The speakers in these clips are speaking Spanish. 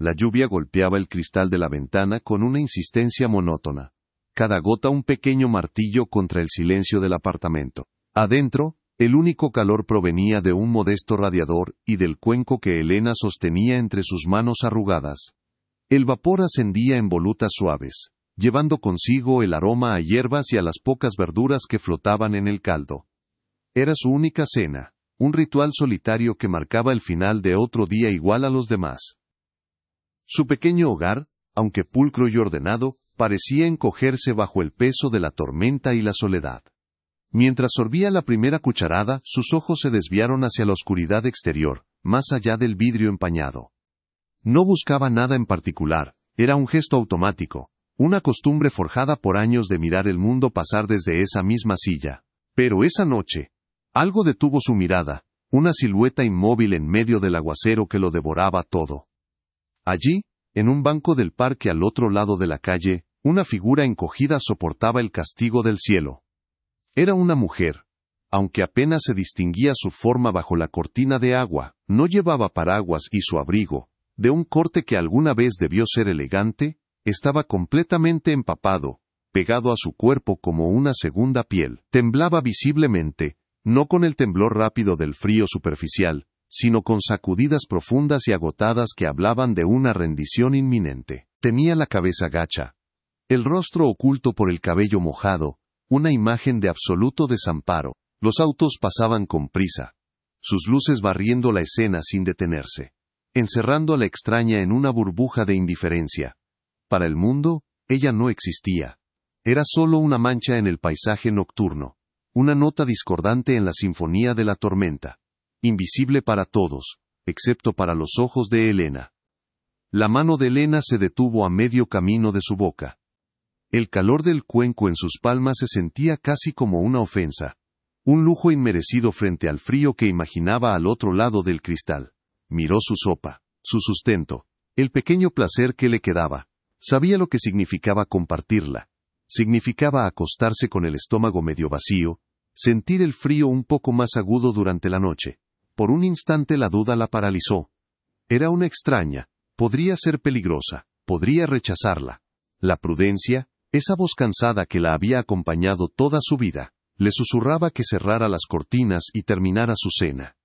La lluvia golpeaba el cristal de la ventana con una insistencia monótona. Cada gota un pequeño martillo contra el silencio del apartamento. Adentro, el único calor provenía de un modesto radiador y del cuenco que Elena sostenía entre sus manos arrugadas. El vapor ascendía en volutas suaves, llevando consigo el aroma a hierbas y a las pocas verduras que flotaban en el caldo. Era su única cena, un ritual solitario que marcaba el final de otro día igual a los demás. Su pequeño hogar, aunque pulcro y ordenado, parecía encogerse bajo el peso de la tormenta y la soledad. Mientras sorbía la primera cucharada, sus ojos se desviaron hacia la oscuridad exterior, más allá del vidrio empañado. No buscaba nada en particular, era un gesto automático, una costumbre forjada por años de mirar el mundo pasar desde esa misma silla. Pero esa noche, algo detuvo su mirada, una silueta inmóvil en medio del aguacero que lo devoraba todo. Allí, en un banco del parque al otro lado de la calle, una figura encogida soportaba el castigo del cielo. Era una mujer. Aunque apenas se distinguía su forma bajo la cortina de agua, no llevaba paraguas y su abrigo, de un corte que alguna vez debió ser elegante, estaba completamente empapado, pegado a su cuerpo como una segunda piel. Temblaba visiblemente, no con el temblor rápido del frío superficial, sino con sacudidas profundas y agotadas que hablaban de una rendición inminente. Tenía la cabeza gacha, el rostro oculto por el cabello mojado, una imagen de absoluto desamparo. Los autos pasaban con prisa, sus luces barriendo la escena sin detenerse, encerrando a la extraña en una burbuja de indiferencia. Para el mundo, ella no existía. Era solo una mancha en el paisaje nocturno, una nota discordante en la sinfonía de la tormenta, invisible para todos, excepto para los ojos de Elena. La mano de Elena se detuvo a medio camino de su boca. El calor del cuenco en sus palmas se sentía casi como una ofensa, un lujo inmerecido frente al frío que imaginaba al otro lado del cristal. Miró su sopa, su sustento, el pequeño placer que le quedaba. Sabía lo que significaba compartirla. Significaba acostarse con el estómago medio vacío, sentir el frío un poco más agudo durante la noche. Por un instante la duda la paralizó. Era una extraña, podría ser peligrosa, podría rechazarla. La prudencia, esa voz cansada que la había acompañado toda su vida, le susurraba que cerrara las cortinas y terminara su cena.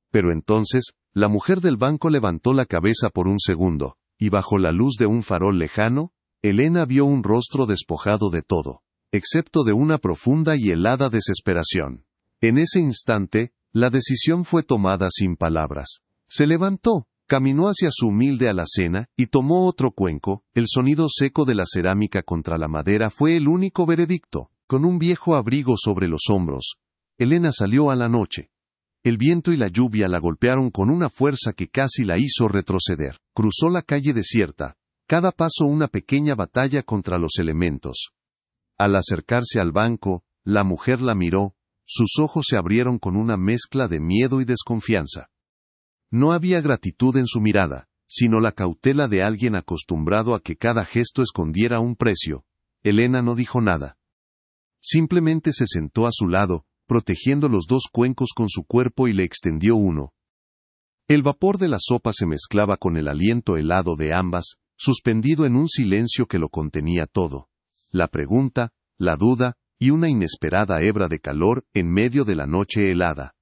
Pero entonces, la mujer del banco levantó la cabeza por un segundo, y bajo la luz de un farol lejano, Elena vio un rostro despojado de todo, excepto de una profunda y helada desesperación. En ese instante, la decisión fue tomada sin palabras. Se levantó, caminó hacia su humilde alacena, y tomó otro cuenco. El sonido seco de la cerámica contra la madera fue el único veredicto. Con un viejo abrigo sobre los hombros, Elena salió a la noche. El viento y la lluvia la golpearon con una fuerza que casi la hizo retroceder. Cruzó la calle desierta, cada paso una pequeña batalla contra los elementos. Al acercarse al banco, la mujer la miró, sus ojos se abrieron con una mezcla de miedo y desconfianza. No había gratitud en su mirada, sino la cautela de alguien acostumbrado a que cada gesto escondiera un precio. Elena no dijo nada. Simplemente se sentó a su lado, protegiendo los dos cuencos con su cuerpo y le extendió uno. El vapor de la sopa se mezclaba con el aliento helado de ambas, suspendido en un silencio que lo contenía todo. La pregunta, la duda, y una inesperada hebra de calor en medio de la noche helada.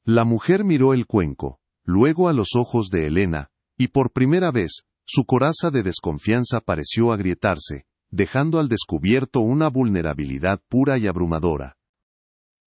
La mujer miró el cuenco, luego a los ojos de Elena, y por primera vez, su coraza de desconfianza pareció agrietarse, dejando al descubierto una vulnerabilidad pura y abrumadora.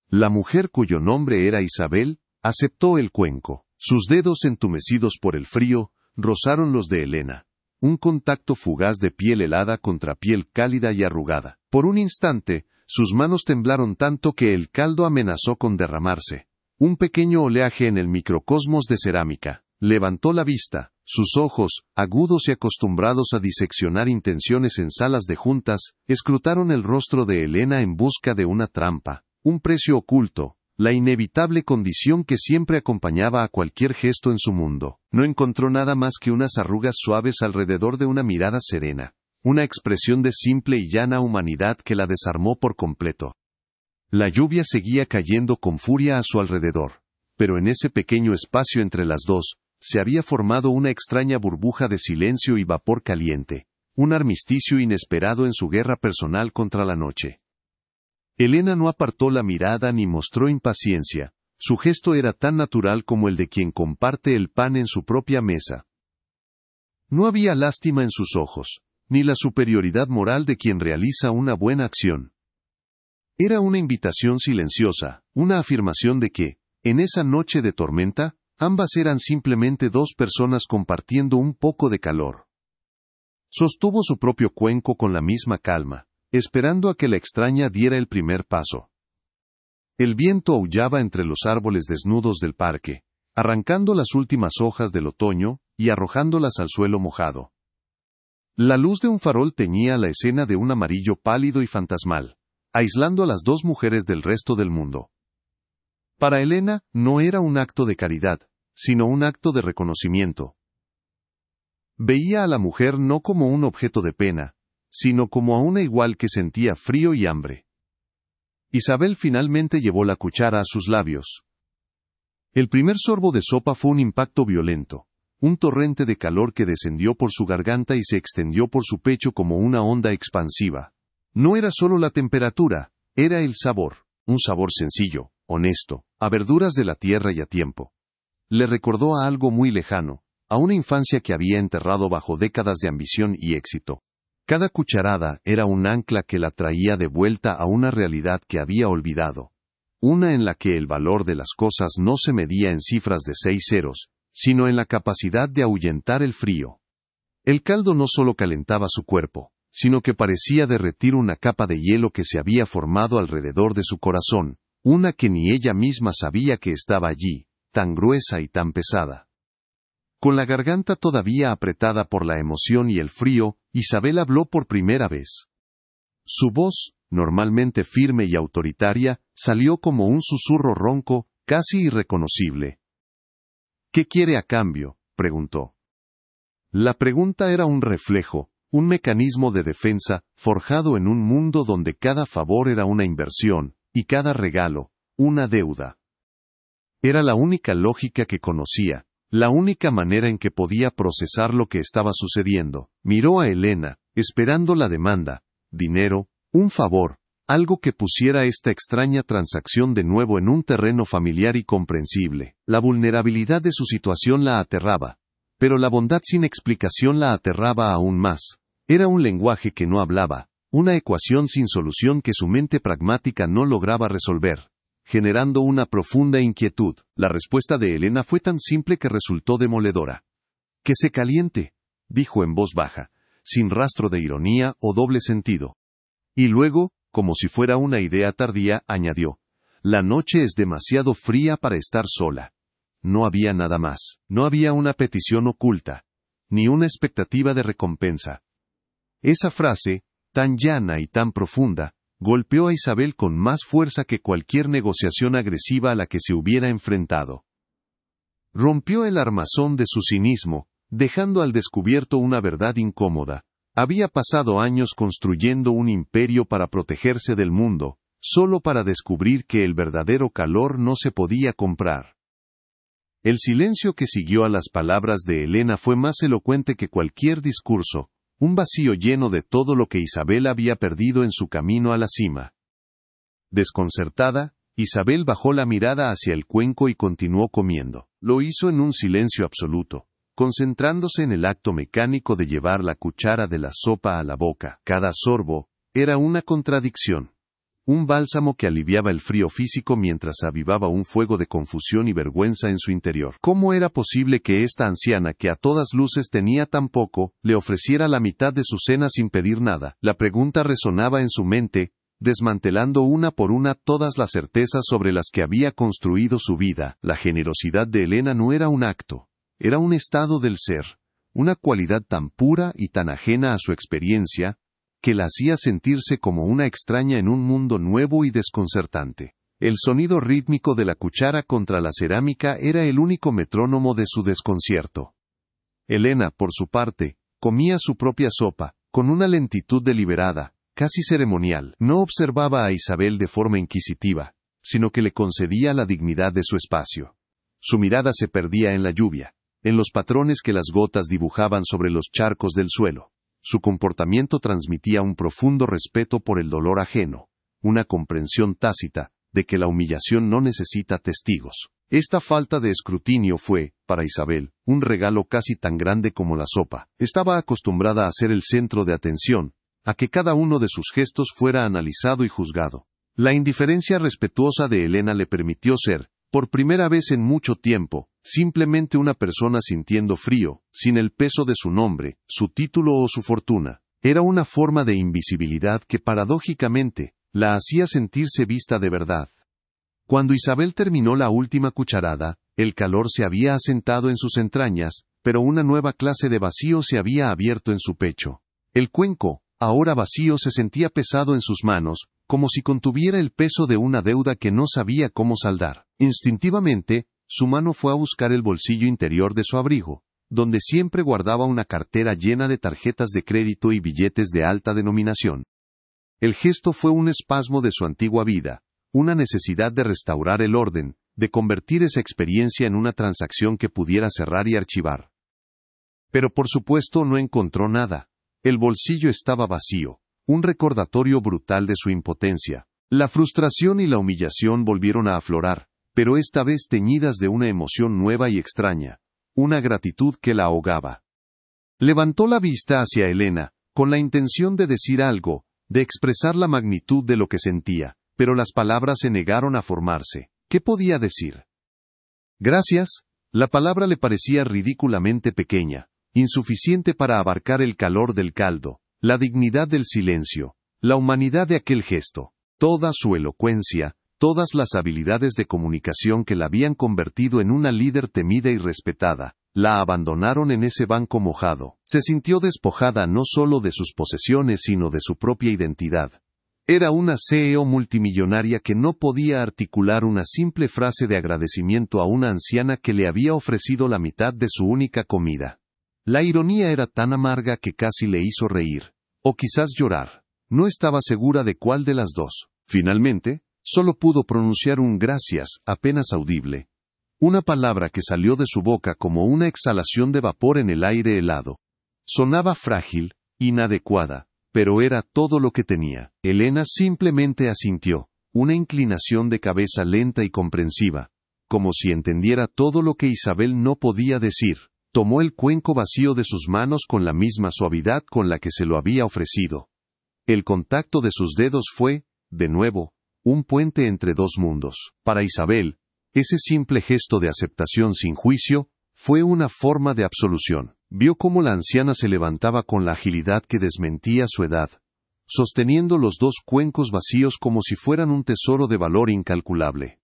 La mujer, cuyo nombre era Isabel, aceptó el cuenco. Sus dedos entumecidos por el frío, rozaron los de Elena. Un contacto fugaz de piel helada contra piel cálida y arrugada. Por un instante, sus manos temblaron tanto que el caldo amenazó con derramarse. Un pequeño oleaje en el microcosmos de cerámica. Levantó la vista. Sus ojos, agudos y acostumbrados a diseccionar intenciones en salas de juntas, escrutaron el rostro de Elena en busca de una trampa, un precio oculto, la inevitable condición que siempre acompañaba a cualquier gesto en su mundo. No encontró nada más que unas arrugas suaves alrededor de una mirada serena, una expresión de simple y llana humanidad que la desarmó por completo. La lluvia seguía cayendo con furia a su alrededor, pero en ese pequeño espacio entre las dos, se había formado una extraña burbuja de silencio y vapor caliente, un armisticio inesperado en su guerra personal contra la noche. Elena no apartó la mirada ni mostró impaciencia, su gesto era tan natural como el de quien comparte el pan en su propia mesa. No había lástima en sus ojos, ni la superioridad moral de quien realiza una buena acción. Era una invitación silenciosa, una afirmación de que, en esa noche de tormenta, ambas eran simplemente dos personas compartiendo un poco de calor. Sostuvo su propio cuenco con la misma calma, esperando a que la extraña diera el primer paso. El viento aullaba entre los árboles desnudos del parque, arrancando las últimas hojas del otoño y arrojándolas al suelo mojado. La luz de un farol teñía la escena de un amarillo pálido y fantasmal, aislando a las dos mujeres del resto del mundo. Para Elena, no era un acto de caridad, sino un acto de reconocimiento. Veía a la mujer no como un objeto de pena, sino como a una igual que sentía frío y hambre. Isabel finalmente llevó la cuchara a sus labios. El primer sorbo de sopa fue un impacto violento, un torrente de calor que descendió por su garganta y se extendió por su pecho como una onda expansiva. No era solo la temperatura, era el sabor, un sabor sencillo, honesto, a verduras de la tierra y a tiempo. Le recordó a algo muy lejano, a una infancia que había enterrado bajo décadas de ambición y éxito. Cada cucharada era un ancla que la traía de vuelta a una realidad que había olvidado. Una en la que el valor de las cosas no se medía en cifras de 6 ceros, sino en la capacidad de ahuyentar el frío. El caldo no solo calentaba su cuerpo, sino que parecía derretir una capa de hielo que se había formado alrededor de su corazón, una que ni ella misma sabía que estaba allí, tan gruesa y tan pesada. Con la garganta todavía apretada por la emoción y el frío, Isabel habló por primera vez. Su voz, normalmente firme y autoritaria, salió como un susurro ronco, casi irreconocible. ¿Qué quiere a cambio?, preguntó. La pregunta era un reflejo, un mecanismo de defensa, forjado en un mundo donde cada favor era una inversión, y cada regalo, una deuda. Era la única lógica que conocía, la única manera en que podía procesar lo que estaba sucediendo. Miró a Elena, esperando la demanda, dinero, un favor, algo que pusiera esta extraña transacción de nuevo en un terreno familiar y comprensible. La vulnerabilidad de su situación la aterraba, pero la bondad sin explicación la aterraba aún más. Era un lenguaje que no hablaba, una ecuación sin solución que su mente pragmática no lograba resolver, generando una profunda inquietud. La respuesta de Elena fue tan simple que resultó demoledora. «Que se caliente», dijo en voz baja, sin rastro de ironía o doble sentido. Y luego, como si fuera una idea tardía, añadió, «La noche es demasiado fría para estar sola». No había nada más, no había una petición oculta, ni una expectativa de recompensa. Esa frase, tan llana y tan profunda, golpeó a Isabel con más fuerza que cualquier negociación agresiva a la que se hubiera enfrentado. Rompió el armazón de su cinismo, dejando al descubierto una verdad incómoda. Había pasado años construyendo un imperio para protegerse del mundo, solo para descubrir que el verdadero calor no se podía comprar. El silencio que siguió a las palabras de Elena fue más elocuente que cualquier discurso, un vacío lleno de todo lo que Isabel había perdido en su camino a la cima. Desconcertada, Isabel bajó la mirada hacia el cuenco y continuó comiendo. Lo hizo en un silencio absoluto, concentrándose en el acto mecánico de llevar la cuchara de la sopa a la boca. Cada sorbo era una contradicción. Un bálsamo que aliviaba el frío físico mientras avivaba un fuego de confusión y vergüenza en su interior. ¿Cómo era posible que esta anciana, que a todas luces tenía tan poco, le ofreciera la mitad de su cena sin pedir nada? La pregunta resonaba en su mente, desmantelando una por una todas las certezas sobre las que había construido su vida. La generosidad de Elena no era un acto, era un estado del ser, una cualidad tan pura y tan ajena a su experiencia, que la hacía sentirse como una extraña en un mundo nuevo y desconcertante. El sonido rítmico de la cuchara contra la cerámica era el único metrónomo de su desconcierto. Elena, por su parte, comía su propia sopa, con una lentitud deliberada, casi ceremonial. No observaba a Isabel de forma inquisitiva, sino que le concedía la dignidad de su espacio. Su mirada se perdía en la lluvia, en los patrones que las gotas dibujaban sobre los charcos del suelo. Su comportamiento transmitía un profundo respeto por el dolor ajeno, una comprensión tácita de que la humillación no necesita testigos. Esta falta de escrutinio fue, para Isabel, un regalo casi tan grande como la sopa. Estaba acostumbrada a ser el centro de atención, a que cada uno de sus gestos fuera analizado y juzgado. La indiferencia respetuosa de Elena le permitió ser, por primera vez en mucho tiempo, simplemente una persona sintiendo frío, sin el peso de su nombre, su título o su fortuna. Era una forma de invisibilidad que paradójicamente la hacía sentirse vista de verdad. Cuando Isabel terminó la última cucharada, el calor se había asentado en sus entrañas, pero una nueva clase de vacío se había abierto en su pecho. El cuenco, ahora vacío, se sentía pesado en sus manos, como si contuviera el peso de una deuda que no sabía cómo saldar. Instintivamente, su mano fue a buscar el bolsillo interior de su abrigo, donde siempre guardaba una cartera llena de tarjetas de crédito y billetes de alta denominación. El gesto fue un espasmo de su antigua vida, una necesidad de restaurar el orden, de convertir esa experiencia en una transacción que pudiera cerrar y archivar. Pero por supuesto no encontró nada. El bolsillo estaba vacío, un recordatorio brutal de su impotencia. La frustración y la humillación volvieron a aflorar, pero esta vez teñidas de una emoción nueva y extraña, una gratitud que la ahogaba. Levantó la vista hacia Elena, con la intención de decir algo, de expresar la magnitud de lo que sentía, pero las palabras se negaron a formarse. ¿Qué podía decir? Gracias. La palabra le parecía ridículamente pequeña, insuficiente para abarcar el calor del caldo, la dignidad del silencio, la humanidad de aquel gesto, toda su elocuencia, todas las habilidades de comunicación que la habían convertido en una líder temida y respetada, la abandonaron en ese banco mojado. Se sintió despojada no solo de sus posesiones sino de su propia identidad. Era una CEO multimillonaria que no podía articular una simple frase de agradecimiento a una anciana que le había ofrecido la mitad de su única comida. La ironía era tan amarga que casi le hizo reír, o quizás llorar. No estaba segura de cuál de las dos. Finalmente, solo pudo pronunciar un gracias, apenas audible. Una palabra que salió de su boca como una exhalación de vapor en el aire helado. Sonaba frágil, inadecuada, pero era todo lo que tenía. Elena simplemente asintió, una inclinación de cabeza lenta y comprensiva, como si entendiera todo lo que Isabel no podía decir. Tomó el cuenco vacío de sus manos con la misma suavidad con la que se lo había ofrecido. El contacto de sus dedos fue, de nuevo, un puente entre dos mundos. Para Isabel, ese simple gesto de aceptación sin juicio, fue una forma de absolución. Vio cómo la anciana se levantaba con la agilidad que desmentía su edad, sosteniendo los dos cuencos vacíos como si fueran un tesoro de valor incalculable.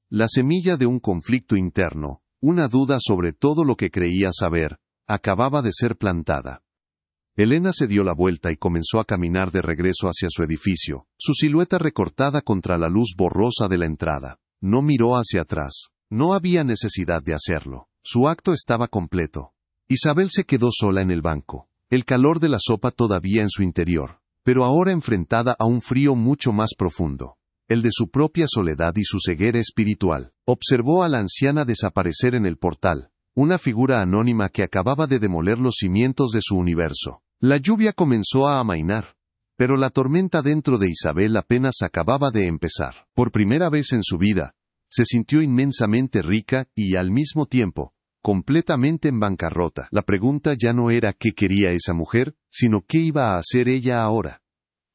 La semilla de un conflicto interno, una duda sobre todo lo que creía saber, acababa de ser plantada. Elena se dio la vuelta y comenzó a caminar de regreso hacia su edificio, su silueta recortada contra la luz borrosa de la entrada. No miró hacia atrás. No había necesidad de hacerlo. Su acto estaba completo. Isabel se quedó sola en el banco, el calor de la sopa todavía en su interior, pero ahora enfrentada a un frío mucho más profundo, el de su propia soledad y su ceguera espiritual. Observó a la anciana desaparecer en el portal, una figura anónima que acababa de demoler los cimientos de su universo. La lluvia comenzó a amainar, pero la tormenta dentro de Isabel apenas acababa de empezar. Por primera vez en su vida, se sintió inmensamente rica y, al mismo tiempo, completamente en bancarrota. La pregunta ya no era qué quería esa mujer, sino qué iba a hacer ella ahora.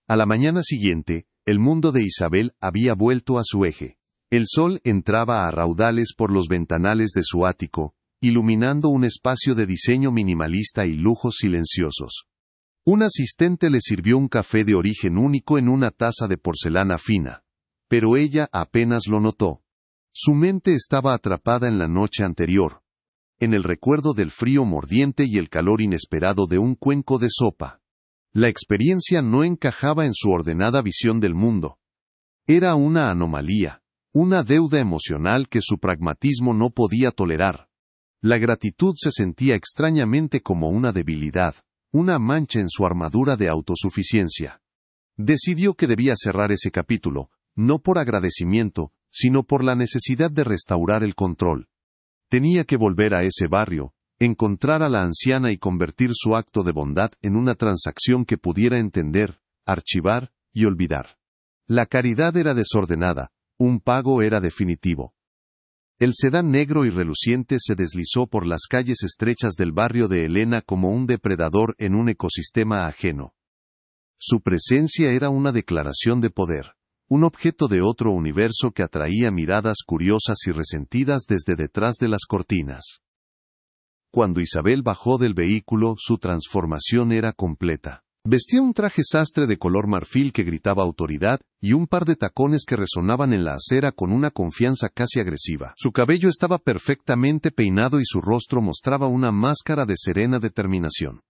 A la mañana siguiente, el mundo de Isabel había vuelto a su eje. El sol entraba a raudales por los ventanales de su ático, iluminando un espacio de diseño minimalista y lujos silenciosos. Un asistente le sirvió un café de origen único en una taza de porcelana fina, pero ella apenas lo notó. Su mente estaba atrapada en la noche anterior, en el recuerdo del frío mordiente y el calor inesperado de un cuenco de sopa. La experiencia no encajaba en su ordenada visión del mundo. Era una anomalía, una deuda emocional que su pragmatismo no podía tolerar. La gratitud se sentía extrañamente como una debilidad, una mancha en su armadura de autosuficiencia. Decidió que debía cerrar ese capítulo, no por agradecimiento, sino por la necesidad de restaurar el control. Tenía que volver a ese barrio, encontrar a la anciana y convertir su acto de bondad en una transacción que pudiera entender, archivar y olvidar. La caridad era desordenada, un pago era definitivo. El sedán negro y reluciente se deslizó por las calles estrechas del barrio de Helena como un depredador en un ecosistema ajeno. Su presencia era una declaración de poder, un objeto de otro universo que atraía miradas curiosas y resentidas desde detrás de las cortinas. Cuando Isabel bajó del vehículo, su transformación era completa. Vestía un traje sastre de color marfil que gritaba autoridad, y un par de tacones que resonaban en la acera con una confianza casi agresiva. Su cabello estaba perfectamente peinado y su rostro mostraba una máscara de serena determinación.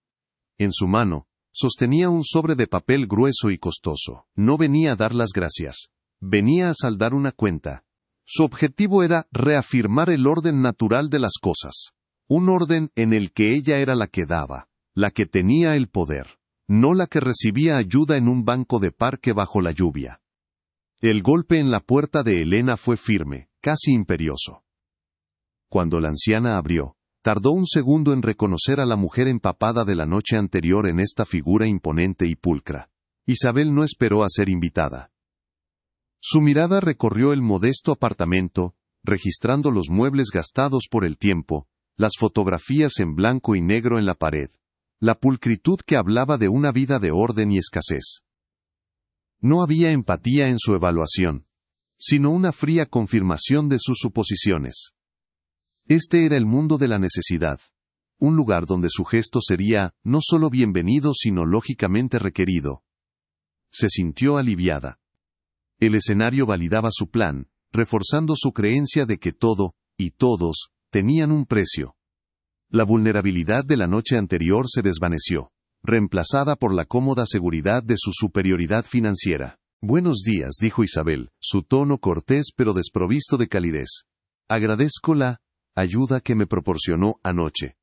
En su mano, sostenía un sobre de papel grueso y costoso. No venía a dar las gracias. Venía a saldar una cuenta. Su objetivo era reafirmar el orden natural de las cosas. Un orden en el que ella era la que daba, la que tenía el poder. No la que recibía ayuda en un banco de parque bajo la lluvia. El golpe en la puerta de Helena fue firme, casi imperioso. Cuando la anciana abrió, tardó un segundo en reconocer a la mujer empapada de la noche anterior en esta figura imponente y pulcra. Isabel no esperó a ser invitada. Su mirada recorrió el modesto apartamento, registrando los muebles gastados por el tiempo, las fotografías en blanco y negro en la pared. La pulcritud que hablaba de una vida de orden y escasez. No había empatía en su evaluación, sino una fría confirmación de sus suposiciones. Este era el mundo de la necesidad, un lugar donde su gesto sería no solo bienvenido sino lógicamente requerido. Se sintió aliviada. El escenario validaba su plan, reforzando su creencia de que todo, y todos, tenían un precio. La vulnerabilidad de la noche anterior se desvaneció, reemplazada por la cómoda seguridad de su superioridad financiera. Buenos días, dijo Isabel, su tono cortés pero desprovisto de calidez. Agradezco la ayuda que me proporcionó anoche.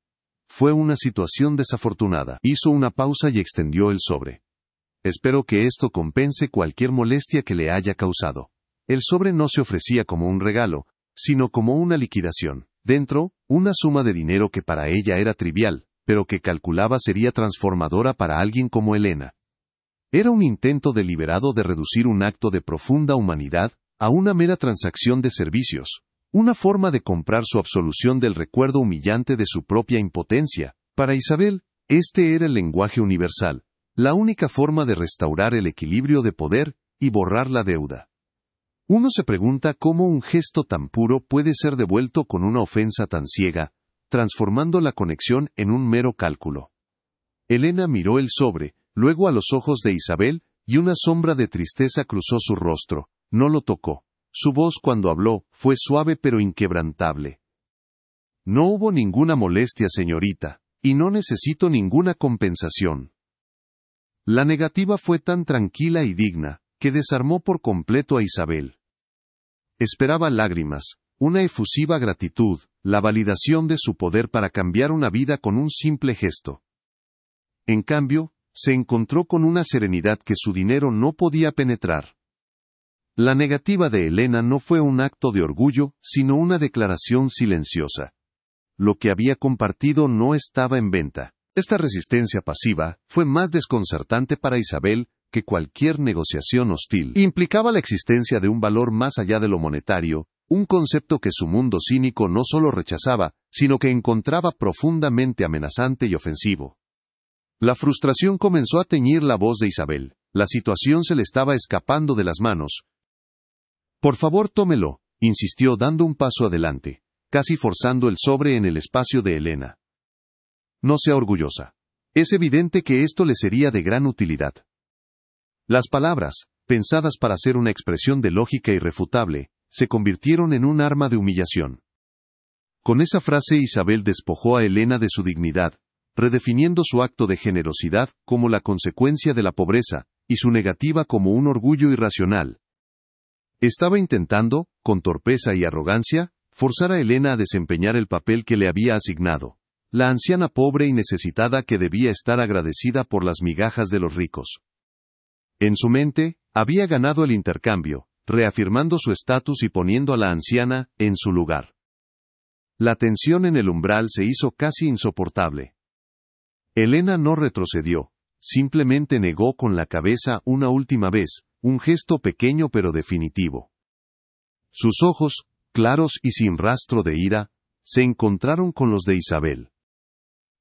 Fue una situación desafortunada. Hizo una pausa y extendió el sobre. Espero que esto compense cualquier molestia que le haya causado. El sobre no se ofrecía como un regalo, sino como una liquidación. Dentro, una suma de dinero que para ella era trivial, pero que calculaba sería transformadora para alguien como Helena. Era un intento deliberado de reducir un acto de profunda humanidad a una mera transacción de servicios, una forma de comprar su absolución del recuerdo humillante de su propia impotencia. Para Isabel, este era el lenguaje universal, la única forma de restaurar el equilibrio de poder y borrar la deuda. Uno se pregunta cómo un gesto tan puro puede ser devuelto con una ofensa tan ciega, transformando la conexión en un mero cálculo. Helena miró el sobre, luego a los ojos de Isabel, y una sombra de tristeza cruzó su rostro. No lo tocó. Su voz cuando habló fue suave pero inquebrantable. No hubo ninguna molestia, señorita, y no necesito ninguna compensación. La negativa fue tan tranquila y digna, que desarmó por completo a Isabel. Esperaba lágrimas, una efusiva gratitud, la validación de su poder para cambiar una vida con un simple gesto. En cambio, se encontró con una serenidad que su dinero no podía penetrar. La negativa de Helena no fue un acto de orgullo, sino una declaración silenciosa. Lo que había compartido no estaba en venta. Esta resistencia pasiva fue más desconcertante para Isabel que cualquier negociación hostil. Implicaba la existencia de un valor más allá de lo monetario, un concepto que su mundo cínico no solo rechazaba, sino que encontraba profundamente amenazante y ofensivo. La frustración comenzó a teñir la voz de Isabel. La situación se le estaba escapando de las manos. Por favor, tómelo, insistió dando un paso adelante, casi forzando el sobre en el espacio de Helena. No sea orgullosa. Es evidente que esto le sería de gran utilidad. Las palabras, pensadas para ser una expresión de lógica irrefutable, se convirtieron en un arma de humillación. Con esa frase Isabel despojó a Helena de su dignidad, redefiniendo su acto de generosidad como la consecuencia de la pobreza, y su negativa como un orgullo irracional. Estaba intentando, con torpeza y arrogancia, forzar a Helena a desempeñar el papel que le había asignado. La anciana pobre y necesitada que debía estar agradecida por las migajas de los ricos. En su mente, había ganado el intercambio, reafirmando su estatus y poniendo a la anciana en su lugar. La tensión en el umbral se hizo casi insoportable. Elena no retrocedió, simplemente negó con la cabeza una última vez, un gesto pequeño pero definitivo. Sus ojos, claros y sin rastro de ira, se encontraron con los de Isabel.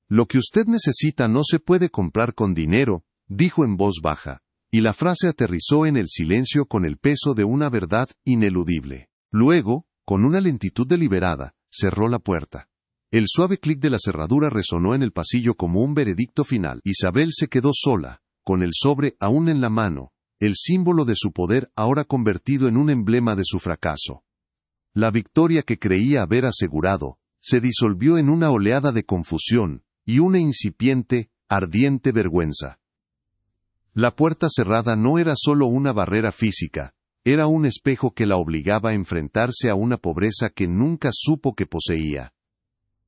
Lo que usted necesita no se puede comprar con dinero, dijo en voz baja, y la frase aterrizó en el silencio con el peso de una verdad ineludible. Luego, con una lentitud deliberada, cerró la puerta. El suave clic de la cerradura resonó en el pasillo como un veredicto final. Isabel se quedó sola, con el sobre aún en la mano, el símbolo de su poder ahora convertido en un emblema de su fracaso. La victoria que creía haber asegurado, se disolvió en una oleada de confusión, y una incipiente, ardiente vergüenza. La puerta cerrada no era solo una barrera física, era un espejo que la obligaba a enfrentarse a una pobreza que nunca supo que poseía.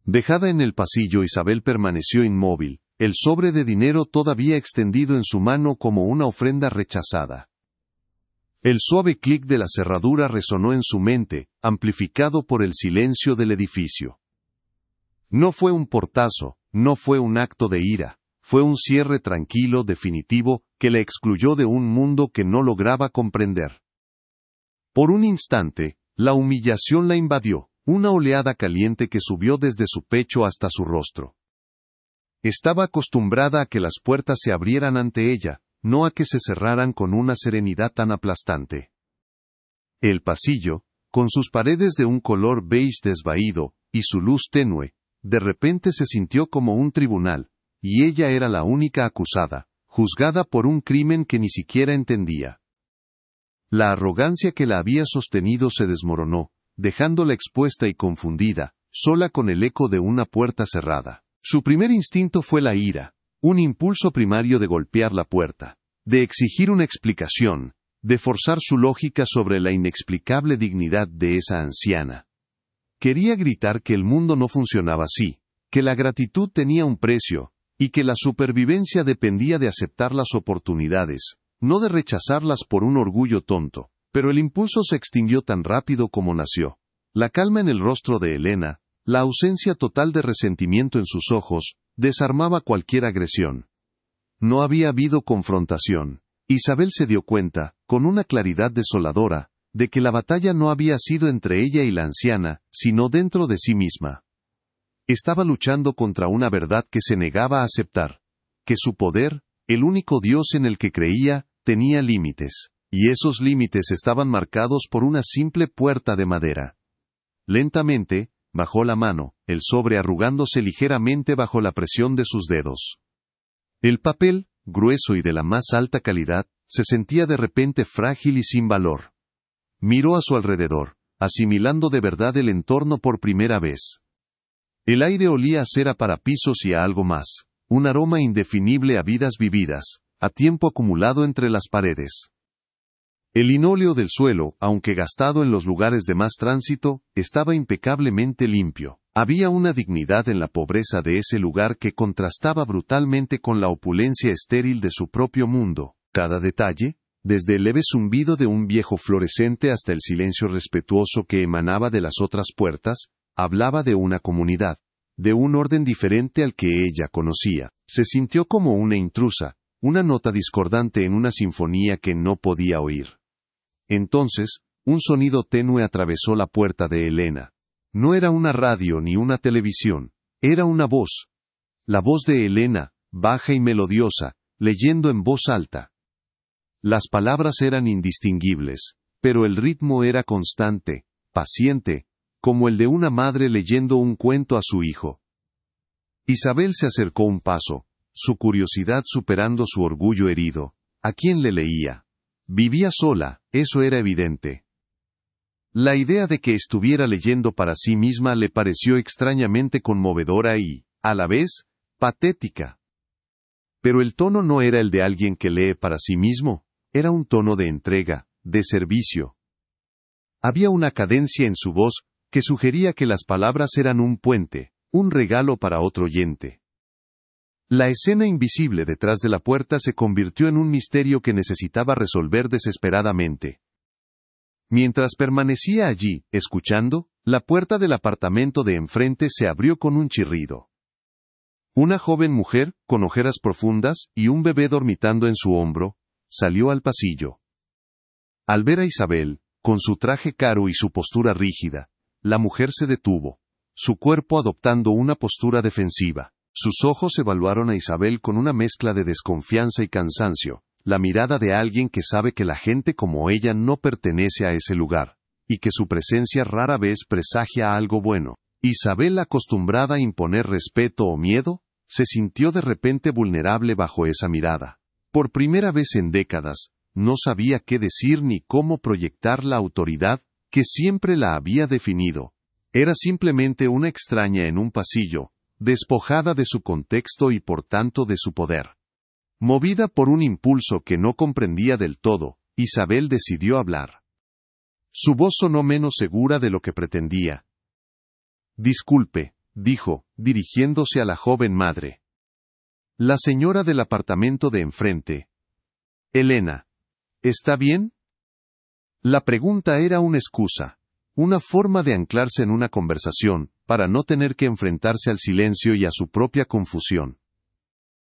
Dejada en el pasillo, Isabel permaneció inmóvil, el sobre de dinero todavía extendido en su mano como una ofrenda rechazada. El suave clic de la cerradura resonó en su mente, amplificado por el silencio del edificio. No fue un portazo, no fue un acto de ira, fue un cierre tranquilo, definitivo, que la excluyó de un mundo que no lograba comprender. Por un instante, la humillación la invadió, una oleada caliente que subió desde su pecho hasta su rostro. Estaba acostumbrada a que las puertas se abrieran ante ella, no a que se cerraran con una serenidad tan aplastante. El pasillo, con sus paredes de un color beige desvaído, y su luz tenue, de repente se sintió como un tribunal, y ella era la única acusada, juzgada por un crimen que ni siquiera entendía. La arrogancia que la había sostenido se desmoronó, dejándola expuesta y confundida, sola con el eco de una puerta cerrada. Su primer instinto fue la ira, un impulso primario de golpear la puerta, de exigir una explicación, de forzar su lógica sobre la inexplicable dignidad de esa anciana. Quería gritar que el mundo no funcionaba así, que la gratitud tenía un precio, y que la supervivencia dependía de aceptar las oportunidades, no de rechazarlas por un orgullo tonto, pero el impulso se extinguió tan rápido como nació. La calma en el rostro de Elena, la ausencia total de resentimiento en sus ojos, desarmaba cualquier agresión. No había habido confrontación. Isabel se dio cuenta, con una claridad desoladora, de que la batalla no había sido entre ella y la anciana, sino dentro de sí misma. Estaba luchando contra una verdad que se negaba a aceptar, que su poder, el único Dios en el que creía, tenía límites, y esos límites estaban marcados por una simple puerta de madera. Lentamente, bajó la mano, el sobre arrugándose ligeramente bajo la presión de sus dedos. El papel, grueso y de la más alta calidad, se sentía de repente frágil y sin valor. Miró a su alrededor, asimilando de verdad el entorno por primera vez. El aire olía a cera para pisos y a algo más, un aroma indefinible a vidas vividas, a tiempo acumulado entre las paredes. El linóleo del suelo, aunque gastado en los lugares de más tránsito, estaba impecablemente limpio. Había una dignidad en la pobreza de ese lugar que contrastaba brutalmente con la opulencia estéril de su propio mundo. Cada detalle, desde el leve zumbido de un viejo fluorescente hasta el silencio respetuoso que emanaba de las otras puertas, hablaba de una comunidad, de un orden diferente al que ella conocía. Se sintió como una intrusa, una nota discordante en una sinfonía que no podía oír. Entonces, un sonido tenue atravesó la puerta de Elena. No era una radio ni una televisión, era una voz. La voz de Elena, baja y melodiosa, leyendo en voz alta. Las palabras eran indistinguibles, pero el ritmo era constante, paciente, como el de una madre leyendo un cuento a su hijo. Isabel se acercó un paso, su curiosidad superando su orgullo herido. ¿A quién le leía? Vivía sola, eso era evidente. La idea de que estuviera leyendo para sí misma le pareció extrañamente conmovedora y, a la vez, patética. Pero el tono no era el de alguien que lee para sí mismo, era un tono de entrega, de servicio. Había una cadencia en su voz que sugería que las palabras eran un puente, un regalo para otro oyente. La escena invisible detrás de la puerta se convirtió en un misterio que necesitaba resolver desesperadamente. Mientras permanecía allí, escuchando, La puerta del apartamento de enfrente se abrió con un chirrido. Una joven mujer, con ojeras profundas y un bebé dormitando en su hombro, salió al pasillo. Al ver a Isabel, con su traje caro y su postura rígida, la mujer se detuvo, su cuerpo adoptando una postura defensiva. Sus ojos evaluaron a Isabel con una mezcla de desconfianza y cansancio, la mirada de alguien que sabe que la gente como ella no pertenece a ese lugar, y que su presencia rara vez presagia algo bueno. Isabel, acostumbrada a imponer respeto o miedo, se sintió de repente vulnerable bajo esa mirada. Por primera vez en décadas, no sabía qué decir ni cómo proyectar la autoridad que siempre la había definido. Era simplemente una extraña en un pasillo, despojada de su contexto y por tanto de su poder. Movida por un impulso que no comprendía del todo, Isabel decidió hablar. Su voz sonó menos segura de lo que pretendía. «Disculpe», dijo, dirigiéndose a la joven madre. «La señora del apartamento de enfrente. Elena. ¿Está bien?» La pregunta era una excusa, una forma de anclarse en una conversación, para no tener que enfrentarse al silencio y a su propia confusión.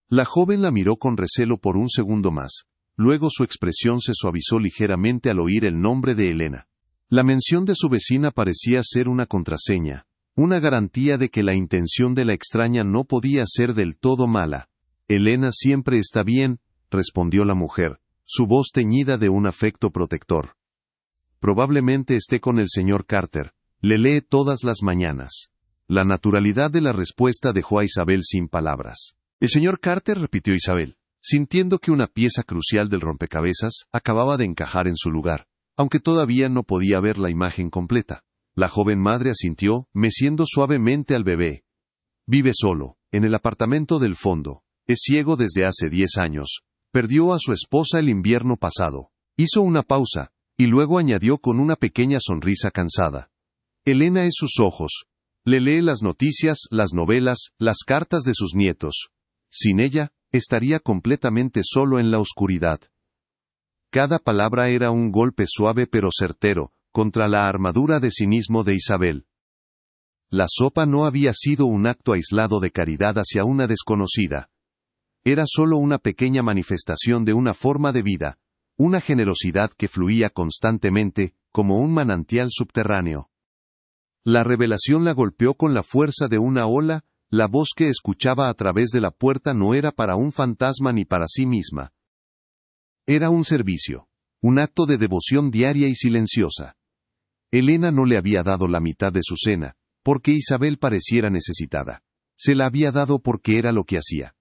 La joven la miró con recelo por un segundo más, luego su expresión se suavizó ligeramente al oír el nombre de Elena. La mención de su vecina parecía ser una contraseña, una garantía de que la intención de la extraña no podía ser del todo mala. «Elena siempre está bien», respondió la mujer, su voz teñida de un afecto protector. «Probablemente esté con el señor Carter, le lee todas las mañanas». La naturalidad de la respuesta dejó a Isabel sin palabras. «¿El señor Carter?», repitió Isabel, sintiendo que una pieza crucial del rompecabezas acababa de encajar en su lugar, aunque todavía no podía ver la imagen completa. La joven madre asintió, meciendo suavemente al bebé. «Vive solo, en el apartamento del fondo. Es ciego desde hace 10 años. Perdió a su esposa el invierno pasado». Hizo una pausa, y luego añadió con una pequeña sonrisa cansada. «Elena es sus ojos. Le lee las noticias, las novelas, las cartas de sus nietos. Sin ella, estaría completamente solo en la oscuridad». Cada palabra era un golpe suave pero certero, contra la armadura de cinismo de Isabel. La sopa no había sido un acto aislado de caridad hacia una desconocida. Era solo una pequeña manifestación de una forma de vida, una generosidad que fluía constantemente, como un manantial subterráneo. La revelación la golpeó con la fuerza de una ola. La voz que escuchaba a través de la puerta no era para un fantasma ni para sí misma. Era un servicio, un acto de devoción diaria y silenciosa. Elena no le había dado la mitad de su cena, porque Isabel pareciera necesitada. Se la había dado porque era lo que hacía.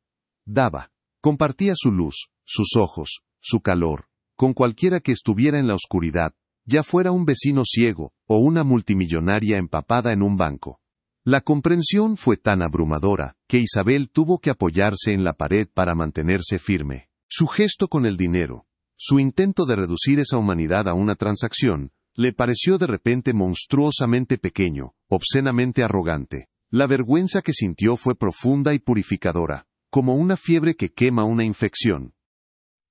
Daba. Compartía su luz, sus ojos, su calor, con cualquiera que estuviera en la oscuridad, ya fuera un vecino ciego, o una multimillonaria empapada en un banco. La comprensión fue tan abrumadora, que Isabel tuvo que apoyarse en la pared para mantenerse firme. Su gesto con el dinero, su intento de reducir esa humanidad a una transacción, le pareció de repente monstruosamente pequeño, obscenamente arrogante. La vergüenza que sintió fue profunda y purificadora, como una fiebre que quema una infección.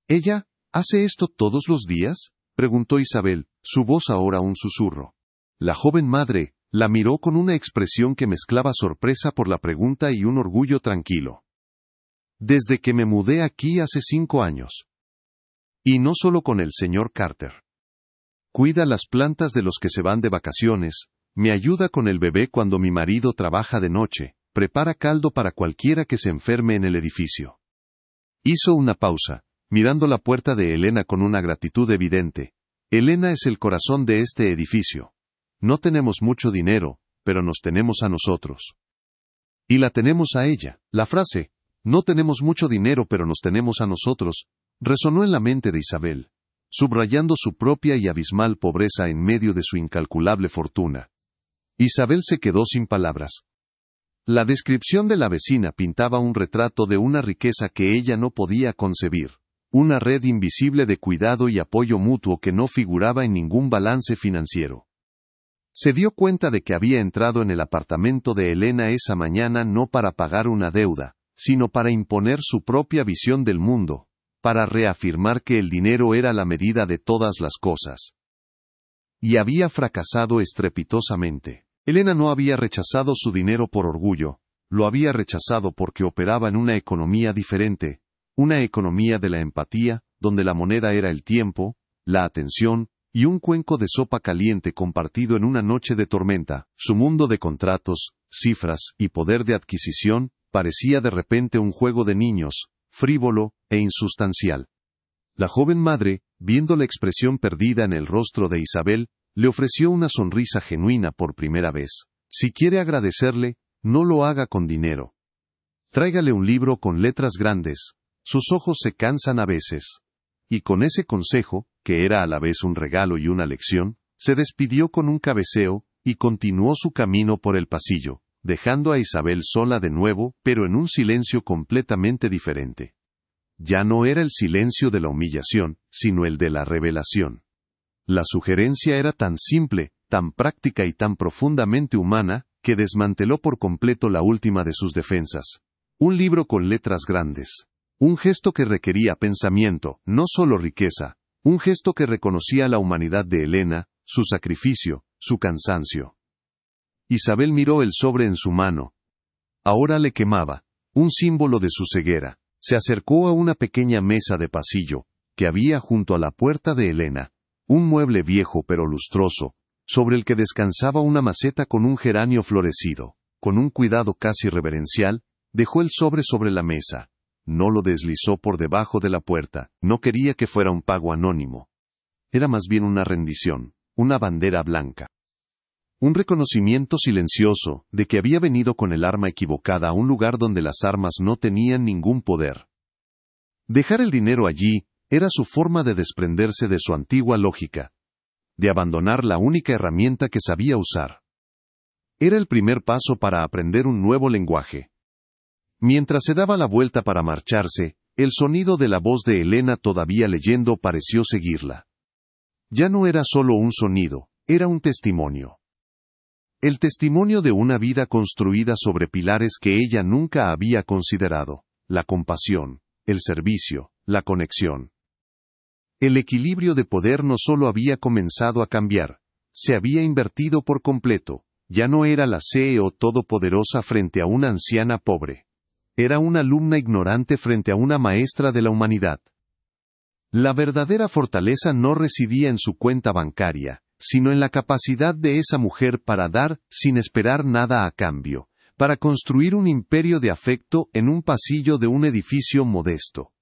«¿Ella hace esto todos los días?», preguntó Isabel, su voz ahora un susurro. La joven madre la miró con una expresión que mezclaba sorpresa por la pregunta y un orgullo tranquilo. «Desde que me mudé aquí hace 5 años. Y no solo con el señor Carter. Cuida las plantas de los que se van de vacaciones, me ayuda con el bebé cuando mi marido trabaja de noche, prepara caldo para cualquiera que se enferme en el edificio». Hizo una pausa, mirando la puerta de Elena con una gratitud evidente. «Elena es el corazón de este edificio. No tenemos mucho dinero, pero nos tenemos a nosotros. Y la tenemos a ella». La frase, «no tenemos mucho dinero pero nos tenemos a nosotros», resonó en la mente de Isabel, subrayando su propia y abismal pobreza en medio de su incalculable fortuna. Isabel se quedó sin palabras. La descripción de la vecina pintaba un retrato de una riqueza que ella no podía concebir, una red invisible de cuidado y apoyo mutuo que no figuraba en ningún balance financiero. Se dio cuenta de que había entrado en el apartamento de Elena esa mañana no para pagar una deuda, sino para imponer su propia visión del mundo, para reafirmar que el dinero era la medida de todas las cosas. Y había fracasado estrepitosamente. Elena no había rechazado su dinero por orgullo, lo había rechazado porque operaba en una economía diferente, una economía de la empatía, donde la moneda era el tiempo, la atención, y un cuenco de sopa caliente compartido en una noche de tormenta. Su mundo de contratos, cifras y poder de adquisición parecía de repente un juego de niños, frívolo e insustancial. La joven madre, viendo la expresión perdida en el rostro de Isabel, le ofreció una sonrisa genuina por primera vez. Si quiere agradecerle, no lo haga con dinero. Tráigale un libro con letras grandes. Sus ojos se cansan a veces. Y con ese consejo, que era a la vez un regalo y una lección, se despidió con un cabeceo, y continuó su camino por el pasillo, dejando a Isabel sola de nuevo, pero en un silencio completamente diferente. Ya no era el silencio de la humillación, sino el de la revelación. La sugerencia era tan simple, tan práctica y tan profundamente humana, que desmanteló por completo la última de sus defensas. Un libro con letras grandes. Un gesto que requería pensamiento, no solo riqueza. Un gesto que reconocía la humanidad de Elena, su sacrificio, su cansancio. Isabel miró el sobre en su mano. Ahora le quemaba, un símbolo de su ceguera. Se acercó a una pequeña mesa de pasillo, que había junto a la puerta de Elena, un mueble viejo pero lustroso, sobre el que descansaba una maceta con un geranio florecido. Con un cuidado casi reverencial, dejó el sobre la mesa. No lo deslizó por debajo de la puerta, no quería que fuera un pago anónimo. Era más bien una rendición, una bandera blanca. Un reconocimiento silencioso de que había venido con el arma equivocada a un lugar donde las armas no tenían ningún poder. Dejar el dinero allí era su forma de desprenderse de su antigua lógica, de abandonar la única herramienta que sabía usar. Era el primer paso para aprender un nuevo lenguaje. Mientras se daba la vuelta para marcharse, el sonido de la voz de Elena todavía leyendo pareció seguirla. Ya no era solo un sonido, era un testimonio. El testimonio de una vida construida sobre pilares que ella nunca había considerado: la compasión, el servicio, la conexión. El equilibrio de poder no solo había comenzado a cambiar, se había invertido por completo. Ya no era la CEO todopoderosa frente a una anciana pobre. Era una alumna ignorante frente a una maestra de la humanidad. La verdadera fortaleza no residía en su cuenta bancaria, sino en la capacidad de esa mujer para dar sin esperar nada a cambio, para construir un imperio de afecto en un pasillo de un edificio modesto.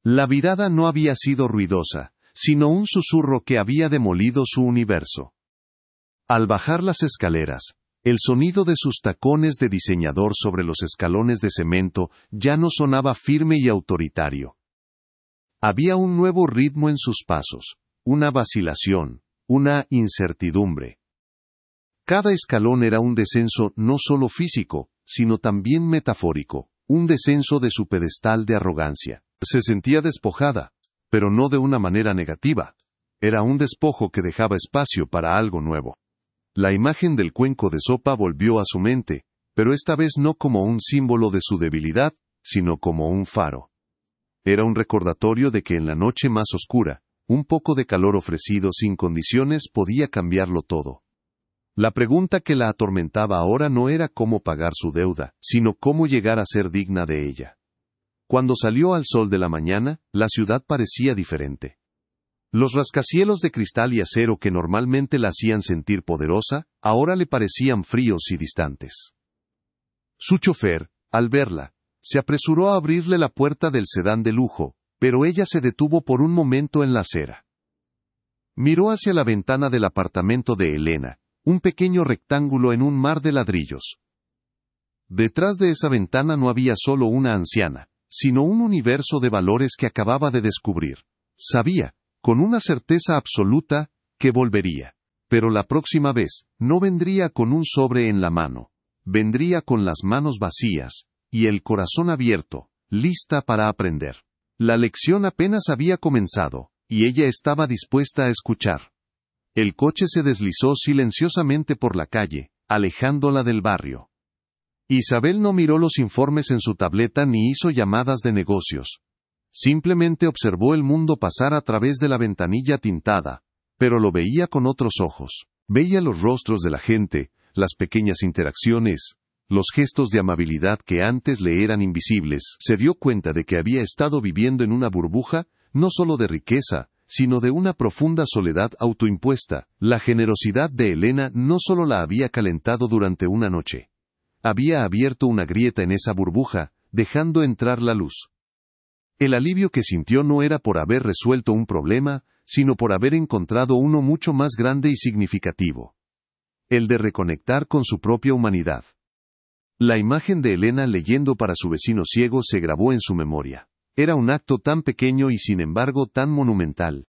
La virada no había sido ruidosa, sino un susurro que había demolido su universo. Al bajar las escaleras, el sonido de sus tacones de diseñador sobre los escalones de cemento ya no sonaba firme y autoritario. Había un nuevo ritmo en sus pasos, una vacilación, una incertidumbre. Cada escalón era un descenso no solo físico, sino también metafórico, un descenso de su pedestal de arrogancia. Se sentía despojada, pero no de una manera negativa. Era un despojo que dejaba espacio para algo nuevo. La imagen del cuenco de sopa volvió a su mente, pero esta vez no como un símbolo de su debilidad, sino como un faro. Era un recordatorio de que en la noche más oscura, un poco de calor ofrecido sin condiciones podía cambiarlo todo. La pregunta que la atormentaba ahora no era cómo pagar su deuda, sino cómo llegar a ser digna de ella. Cuando salió al sol de la mañana, la ciudad parecía diferente. Los rascacielos de cristal y acero que normalmente la hacían sentir poderosa, ahora le parecían fríos y distantes. Su chofer, al verla, se apresuró a abrirle la puerta del sedán de lujo, pero ella se detuvo por un momento en la acera. Miró hacia la ventana del apartamento de Elena, un pequeño rectángulo en un mar de ladrillos. Detrás de esa ventana no había solo una anciana, sino un universo de valores que acababa de descubrir. Sabía, con una certeza absoluta, que volvería. Pero la próxima vez, no vendría con un sobre en la mano. Vendría con las manos vacías, y el corazón abierto, lista para aprender. La lección apenas había comenzado, y ella estaba dispuesta a escuchar. El coche se deslizó silenciosamente por la calle, alejándola del barrio. Isabel no miró los informes en su tableta ni hizo llamadas de negocios. Simplemente observó el mundo pasar a través de la ventanilla tintada, pero lo veía con otros ojos. Veía los rostros de la gente, las pequeñas interacciones, los gestos de amabilidad que antes le eran invisibles. Se dio cuenta de que había estado viviendo en una burbuja, no solo de riqueza, sino de una profunda soledad autoimpuesta. La generosidad de Elena no solo la había calentado durante una noche. Había abierto una grieta en esa burbuja, dejando entrar la luz. El alivio que sintió no era por haber resuelto un problema, sino por haber encontrado uno mucho más grande y significativo. El de reconectar con su propia humanidad. La imagen de Elena leyendo para su vecino ciego se grabó en su memoria. Era un acto tan pequeño y sin embargo tan monumental.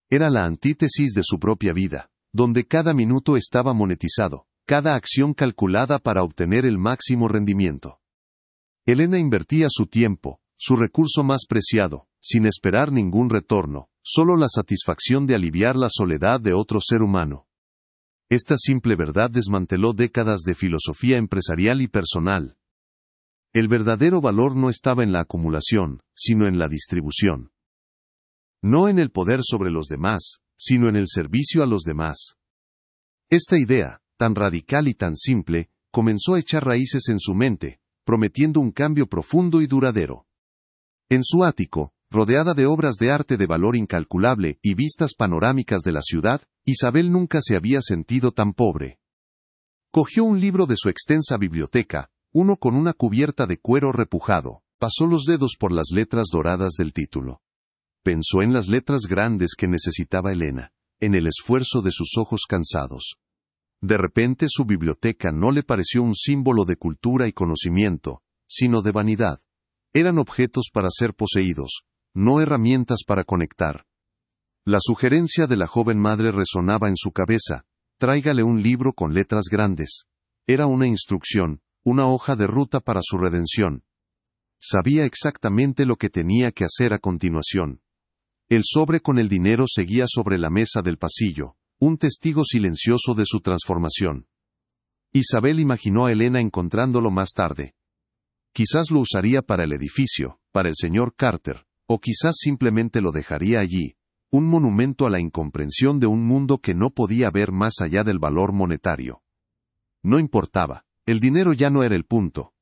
Era la antítesis de su propia vida, donde cada minuto estaba monetizado, cada acción calculada para obtener el máximo rendimiento. Elena invertía su tiempo, su recurso más preciado, sin esperar ningún retorno, solo la satisfacción de aliviar la soledad de otro ser humano. Esta simple verdad desmanteló décadas de filosofía empresarial y personal. El verdadero valor no estaba en la acumulación, sino en la distribución. No en el poder sobre los demás, sino en el servicio a los demás. Esta idea, tan radical y tan simple, comenzó a echar raíces en su mente, prometiendo un cambio profundo y duradero. En su ático, rodeada de obras de arte de valor incalculable y vistas panorámicas de la ciudad, Isabel nunca se había sentido tan pobre. Cogió un libro de su extensa biblioteca, uno con una cubierta de cuero repujado, pasó los dedos por las letras doradas del título. Pensó en las letras grandes que necesitaba Elena, en el esfuerzo de sus ojos cansados. De repente su biblioteca no le pareció un símbolo de cultura y conocimiento, sino de vanidad. Eran objetos para ser poseídos, no herramientas para conectar. La sugerencia de la joven madre resonaba en su cabeza: tráigale un libro con letras grandes. Era una instrucción, una hoja de ruta para su redención. Sabía exactamente lo que tenía que hacer a continuación. El sobre con el dinero seguía sobre la mesa del pasillo, un testigo silencioso de su transformación. Isabel imaginó a Elena encontrándolo más tarde. Quizás lo usaría para el edificio, para el señor Carter, o quizás simplemente lo dejaría allí, un monumento a la incomprensión de un mundo que no podía ver más allá del valor monetario. No importaba, el dinero ya no era el punto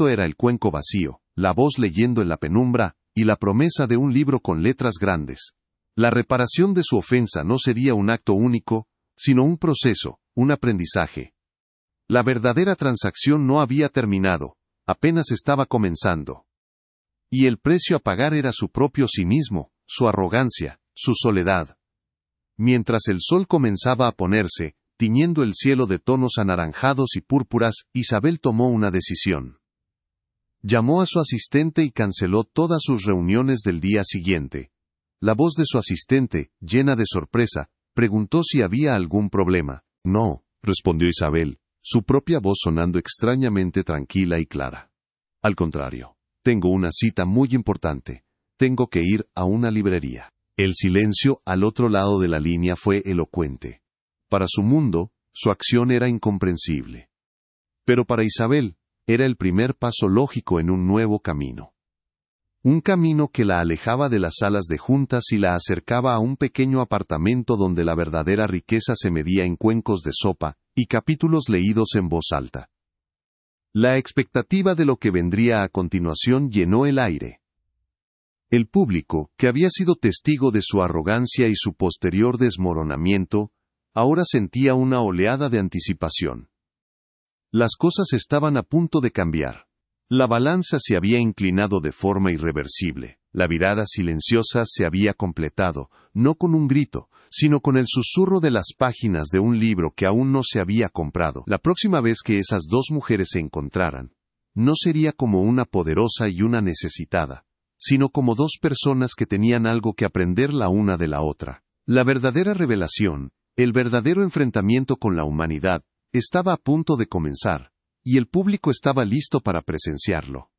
era el cuenco vacío, la voz leyendo en la penumbra, y la promesa de un libro con letras grandes. La reparación de su ofensa no sería un acto único, sino un proceso, un aprendizaje. La verdadera transacción no había terminado, apenas estaba comenzando. Y el precio a pagar era su propio cinismo, su arrogancia, su soledad. Mientras el sol comenzaba a ponerse, tiñendo el cielo de tonos anaranjados y púrpuras, Isabel tomó una decisión. Llamó a su asistente y canceló todas sus reuniones del día siguiente. La voz de su asistente, llena de sorpresa, preguntó si había algún problema. No, respondió Isabel, su propia voz sonando extrañamente tranquila y clara. Al contrario, tengo una cita muy importante. Tengo que ir a una librería. El silencio al otro lado de la línea fue elocuente. Para su mundo, su acción era incomprensible. Pero para Isabel, era el primer paso lógico en un nuevo camino. Un camino que la alejaba de las salas de juntas y la acercaba a un pequeño apartamento donde la verdadera riqueza se medía en cuencos de sopa y capítulos leídos en voz alta. La expectativa de lo que vendría a continuación llenó el aire. El público, que había sido testigo de su arrogancia y su posterior desmoronamiento, ahora sentía una oleada de anticipación. Las cosas estaban a punto de cambiar. La balanza se había inclinado de forma irreversible. La virada silenciosa se había completado, no con un grito, sino con el susurro de las páginas de un libro que aún no se había comprado. La próxima vez que esas dos mujeres se encontraran, no sería como una poderosa y una necesitada, sino como dos personas que tenían algo que aprender la una de la otra. La verdadera revelación, el verdadero enfrentamiento con la humanidad, estaba a punto de comenzar, y el público estaba listo para presenciarlo.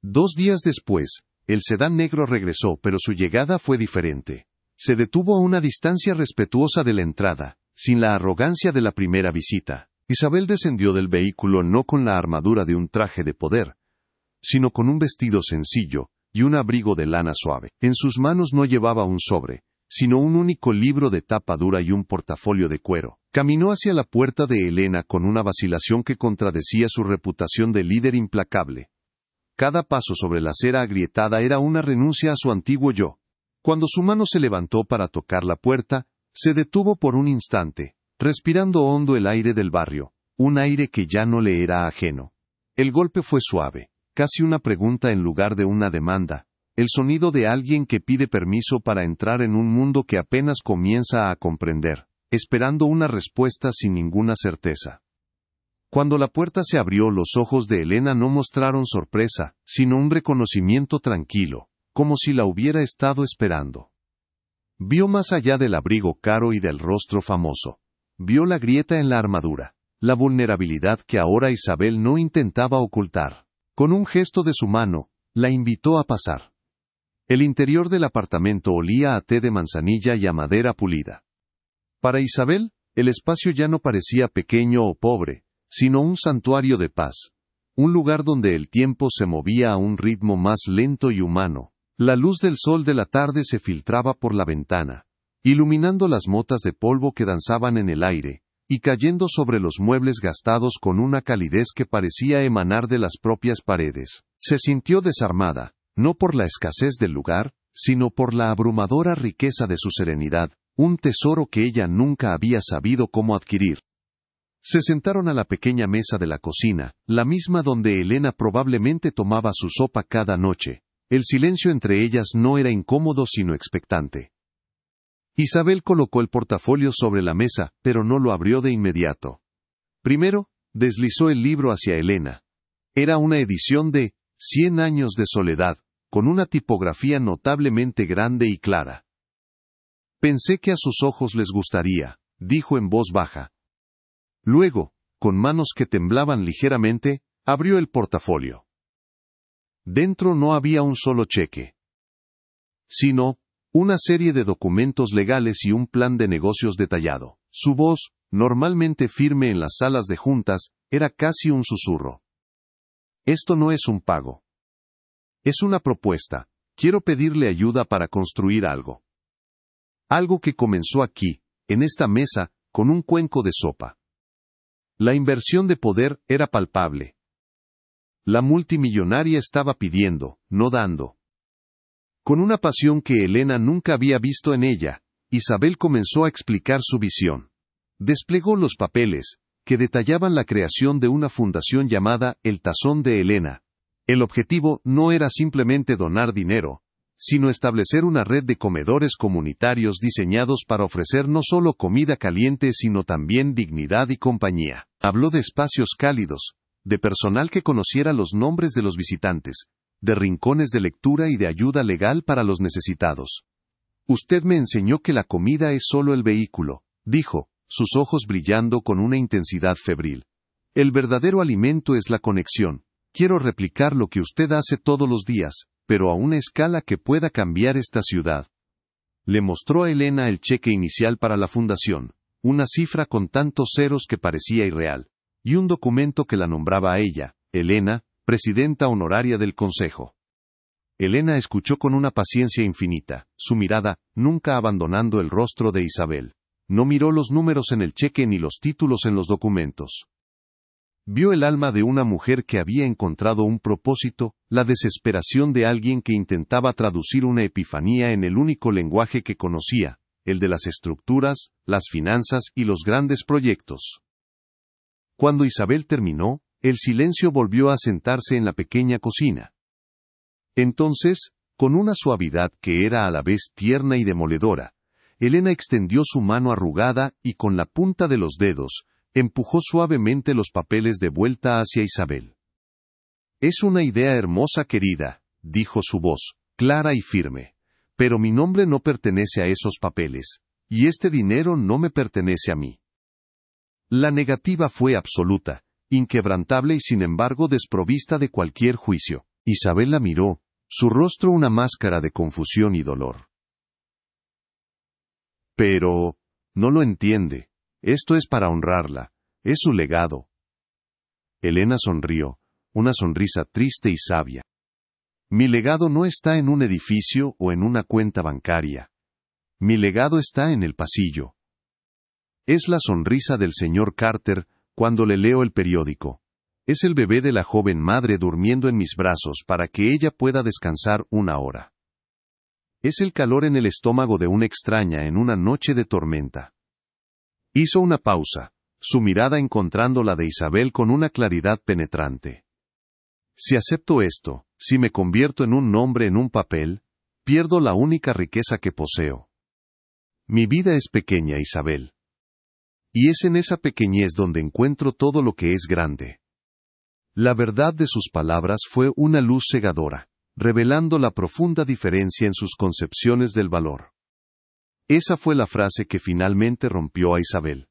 2 días después, el sedán negro regresó, pero su llegada fue diferente. Se detuvo a una distancia respetuosa de la entrada, sin la arrogancia de la primera visita. Isabel descendió del vehículo no con la armadura de un traje de poder, sino con un vestido sencillo y un abrigo de lana suave. En sus manos no llevaba un sobre, sino un único libro de tapa dura y un portafolio de cuero. Caminó hacia la puerta de Elena con una vacilación que contradecía su reputación de líder implacable. Cada paso sobre la acera agrietada era una renuncia a su antiguo yo. Cuando su mano se levantó para tocar la puerta, se detuvo por un instante, respirando hondo el aire del barrio, un aire que ya no le era ajeno. El golpe fue suave, casi una pregunta en lugar de una demanda, el sonido de alguien que pide permiso para entrar en un mundo que apenas comienza a comprender, esperando una respuesta sin ninguna certeza. Cuando la puerta se abrió, los ojos de Elena no mostraron sorpresa, sino un reconocimiento tranquilo, como si la hubiera estado esperando. Vio más allá del abrigo caro y del rostro famoso. Vio la grieta en la armadura, la vulnerabilidad que ahora Isabel no intentaba ocultar. Con un gesto de su mano, la invitó a pasar. El interior del apartamento olía a té de manzanilla y a madera pulida. Para Isabel, el espacio ya no parecía pequeño o pobre, sino un santuario de paz, un lugar donde el tiempo se movía a un ritmo más lento y humano. La luz del sol de la tarde se filtraba por la ventana, iluminando las motas de polvo que danzaban en el aire, y cayendo sobre los muebles gastados con una calidez que parecía emanar de las propias paredes. Se sintió desarmada, no por la escasez del lugar, sino por la abrumadora riqueza de su serenidad, un tesoro que ella nunca había sabido cómo adquirir. Se sentaron a la pequeña mesa de la cocina, la misma donde Elena probablemente tomaba su sopa cada noche. El silencio entre ellas no era incómodo sino expectante. Isabel colocó el portafolio sobre la mesa, pero no lo abrió de inmediato. Primero, deslizó el libro hacia Elena. Era una edición de 100 años de soledad, con una tipografía notablemente grande y clara. Pensé que a sus ojos les gustaría, dijo en voz baja. Luego, con manos que temblaban ligeramente, abrió el portafolio. Dentro no había un solo cheque, sino una serie de documentos legales y un plan de negocios detallado. Su voz, normalmente firme en las salas de juntas, era casi un susurro. Esto no es un pago. Es una propuesta. Quiero pedirle ayuda para construir algo. Algo que comenzó aquí, en esta mesa, con un cuenco de sopa. La inversión de poder era palpable. La multimillonaria estaba pidiendo, no dando. Con una pasión que Elena nunca había visto en ella, Isabel comenzó a explicar su visión. Desplegó los papeles, que detallaban la creación de una fundación llamada El Tazón de Elena. El objetivo no era simplemente donar dinero, sino establecer una red de comedores comunitarios diseñados para ofrecer no solo comida caliente sino también dignidad y compañía. Habló de espacios cálidos, de personal que conociera los nombres de los visitantes, de rincones de lectura y de ayuda legal para los necesitados. Usted me enseñó que la comida es solo el vehículo, dijo, sus ojos brillando con una intensidad febril. El verdadero alimento es la conexión. Quiero replicar lo que usted hace todos los días, pero a una escala que pueda cambiar esta ciudad. Le mostró a Elena el cheque inicial para la fundación, una cifra con tantos ceros que parecía irreal, y un documento que la nombraba a ella, Elena, presidenta honoraria del consejo. Elena escuchó con una paciencia infinita, su mirada, nunca abandonando el rostro de Isabel. No miró los números en el cheque ni los títulos en los documentos. Vio el alma de una mujer que había encontrado un propósito, la desesperación de alguien que intentaba traducir una epifanía en el único lenguaje que conocía, el de las estructuras, las finanzas y los grandes proyectos. Cuando Isabel terminó, el silencio volvió a sentarse en la pequeña cocina. Entonces, con una suavidad que era a la vez tierna y demoledora, Elena extendió su mano arrugada y con la punta de los dedos, empujó suavemente los papeles de vuelta hacia Isabel. Es una idea hermosa, querida, dijo su voz, clara y firme, pero mi nombre no pertenece a esos papeles, y este dinero no me pertenece a mí. La negativa fue absoluta, inquebrantable y sin embargo desprovista de cualquier juicio. Isabel la miró, su rostro una máscara de confusión y dolor. Pero, no lo entiende. Esto es para honrarla. Es su legado. Elena sonrió, una sonrisa triste y sabia. Mi legado no está en un edificio o en una cuenta bancaria. Mi legado está en el pasillo. Es la sonrisa del señor Carter cuando le leo el periódico. Es el bebé de la joven madre durmiendo en mis brazos para que ella pueda descansar una hora. Es el calor en el estómago de una extraña en una noche de tormenta. Hizo una pausa, su mirada encontrando la de Isabel con una claridad penetrante. Si acepto esto, si me convierto en un nombre en un papel, pierdo la única riqueza que poseo. Mi vida es pequeña, Isabel. Y es en esa pequeñez donde encuentro todo lo que es grande. La verdad de sus palabras fue una luz cegadora, revelando la profunda diferencia en sus concepciones del valor. Esa fue la frase que finalmente rompió a Isabel.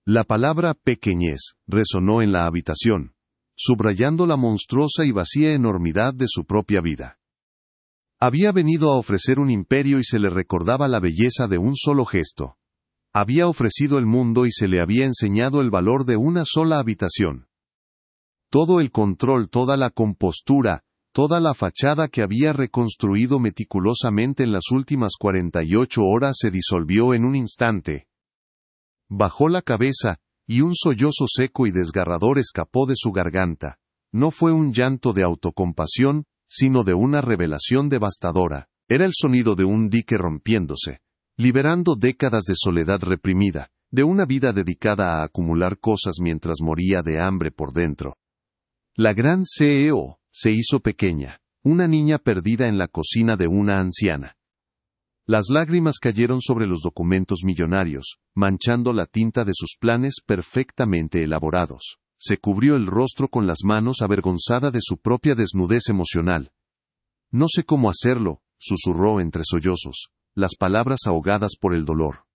La palabra pequeñez resonó en la habitación, subrayando la monstruosa y vacía enormidad de su propia vida. Había venido a ofrecer un imperio y se le recordaba la belleza de un solo gesto. Había ofrecido el mundo y se le había enseñado el valor de una sola habitación. Todo el control, toda la compostura, toda la fachada que había reconstruido meticulosamente en las últimas 48 horas se disolvió en un instante. Bajó la cabeza, y un sollozo seco y desgarrador escapó de su garganta. No fue un llanto de autocompasión, sino de una revelación devastadora. Era el sonido de un dique rompiéndose, liberando décadas de soledad reprimida, de una vida dedicada a acumular cosas mientras moría de hambre por dentro. La gran CEO se hizo pequeña, una niña perdida en la cocina de una anciana. Las lágrimas cayeron sobre los documentos millonarios, manchando la tinta de sus planes perfectamente elaborados. Se cubrió el rostro con las manos avergonzada de su propia desnudez emocional. No sé cómo hacerlo, susurró entre sollozos, las palabras ahogadas por el dolor.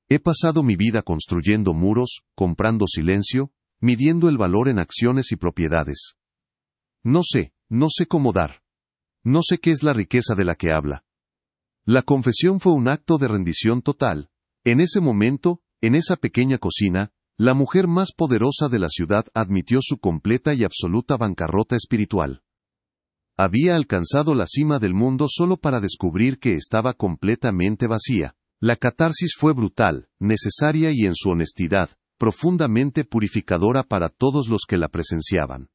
He pasado mi vida construyendo muros, comprando silencio, midiendo el valor en acciones y propiedades. No sé cómo dar. No sé qué es la riqueza de la que habla. La confesión fue un acto de rendición total. En ese momento, en esa pequeña cocina, la mujer más poderosa de la ciudad admitió su completa y absoluta bancarrota espiritual. Había alcanzado la cima del mundo solo para descubrir que estaba completamente vacía. La catarsis fue brutal, necesaria y en su honestidad, profundamente purificadora para todos los que la presenciaban.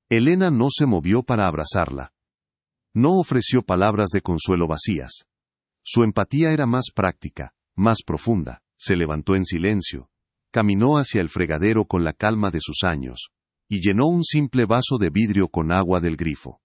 Elena no se movió para abrazarla. No ofreció palabras de consuelo vacías. Su empatía era más práctica, más profunda. Se levantó en silencio. Caminó hacia el fregadero con la calma de sus años, y llenó un simple vaso de vidrio con agua del grifo.